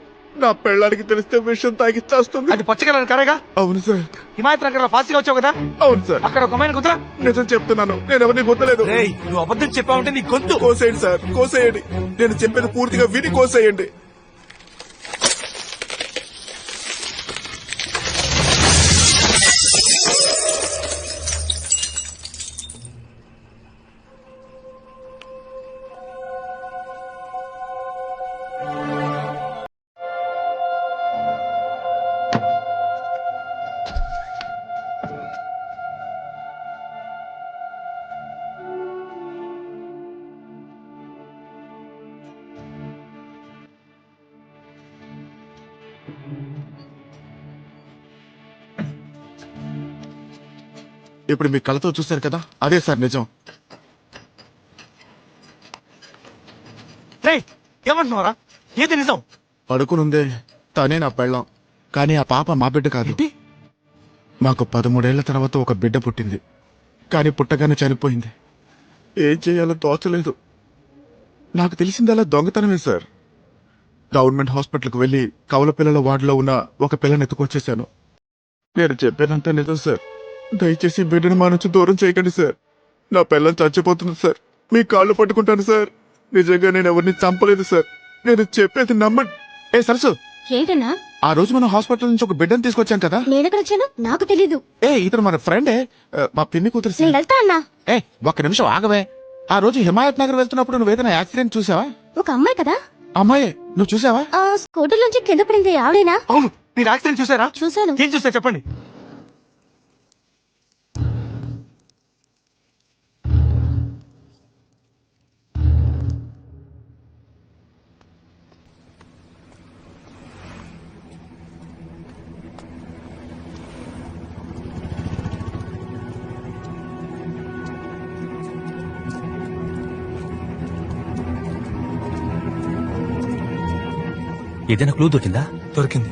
నా పెళ్ళానికి తెలిస్తే విషయం తాగి చేస్తుంది. అది పచ్చగలని కారేగా? అవును సార్. హిమాయత్ నగర్ ఫాస్ట్గా వచ్చావు కదా? అవును సార్. అక్కడ ఒక అమ్మాయిని కుదరా? నిజం చెప్తున్నాను, నేను ఎవరిని గుర్తలేదు. నువ్వు అబద్ధం చెప్పావంటే నీ గొంతు కోసేయండి సార్, కోసేయండి. నేను చెప్పేది పూర్తిగా విని కోసేయండి. ఇప్పుడు మీ కళ్ళతో చూశారు కదా, అదే సార్ నిజం. ఏమంటున్నారా? ఏది నిజం? పడుకునుందే తనే నా పెళ్ళం, కానీ ఆ పాప మా బిడ్డ కాదు. మాకు 13 ఏళ్ల తర్వాత ఒక బిడ్డ పుట్టింది, కానీ పుట్టగానే చనిపోయింది. ఏం చేయాలో తోచలేదు. నాకు తెలిసిందలా దొంగతనమే సార్. గవర్నమెంట్ హాస్పిటల్కి వెళ్లి కవల పిల్లల వార్డులో ఉన్న ఒక పిల్లని ఎత్తుకొచ్చేసాను. నేను చెప్పానంత నిజం సార్. దయచేసి బిడ్డను మా నుంచి దూరం చేయకండి సార్. నా పిల్లని చచ్చిపోతుంది సార్. మీ కాళ్ళు పట్టుకుంటాను సార్. నిజంగా నేను ఎవరిని చంపలేదు సార్. నేను చెప్పేది నమ్మండి. ఏ సరసు, ఏంటన్నా? ఆ రోజు మనం హాస్పిటల్ నుంచి ఒక బిడ్డను తీసుకొచ్చాం కదా? నేనెక్కడ వచ్చాను? నాకు తెలీదు. ఇతను మన ఫ్రెండే, మా పిన్ని కూతురు. నేను వెళ్తా అన్నా. ఒక్క నిమిషం ఆగవే. ఆ రోజు హిమాయత్ నగర్ వెళ్తున్నప్పుడు నువ్వు ఏదైనా యాక్సిడెంట్ చూసావా? ఒక అమ్మాయి కదా? అమ్మాయి, నువ్వు చూసావా? స్కూటర్ నుంచి కింద పడింది ఆవిడేనా? అవును. మీరు యాక్సిడెంట్ చూసారా? చూశాను. ఏం చూసా చెప్పండి. ఏదైనా క్లూ దొరికిందా? దొరికింది.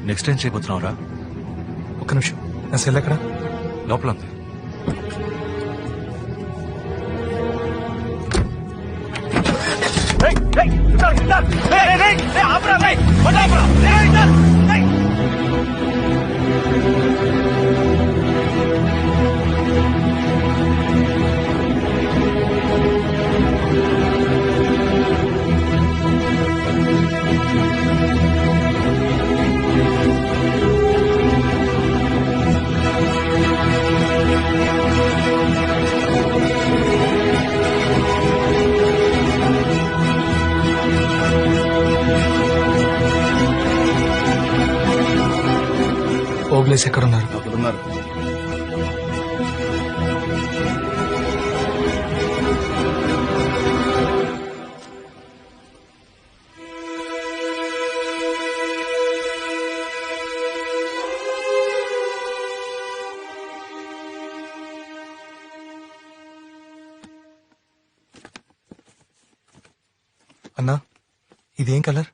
నెక్స్ట్ ఏం చేయబోతున్నావురా? ఒక్క నిమిషం, నా సెల్ ఎక్కడ? లోపల ఉంది. పోలీస్ ఎక్కడున్నారు? అన్నా ఇదేం కలర్?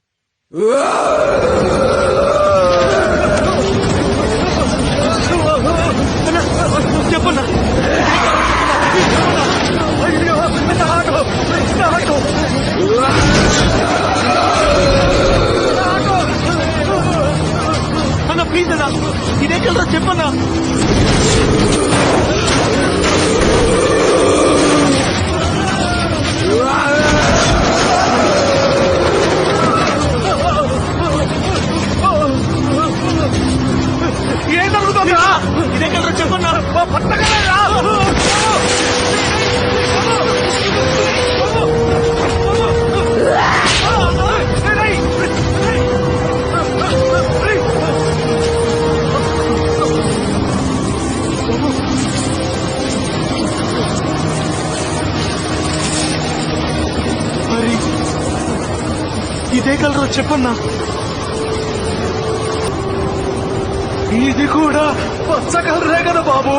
చెప్పన్నా అన్న ప్లీజ్ అన్నా ఇదే కలరా చెప్పన్నా. ఏం జరుగుతుందా? ఇదే కలరా చెప్పన్నా. పట్టగలరా? మరి ఇదే కలరా చెప్పన్నా. ఇది కూడా పచ్చ కలరే కదా బాబు.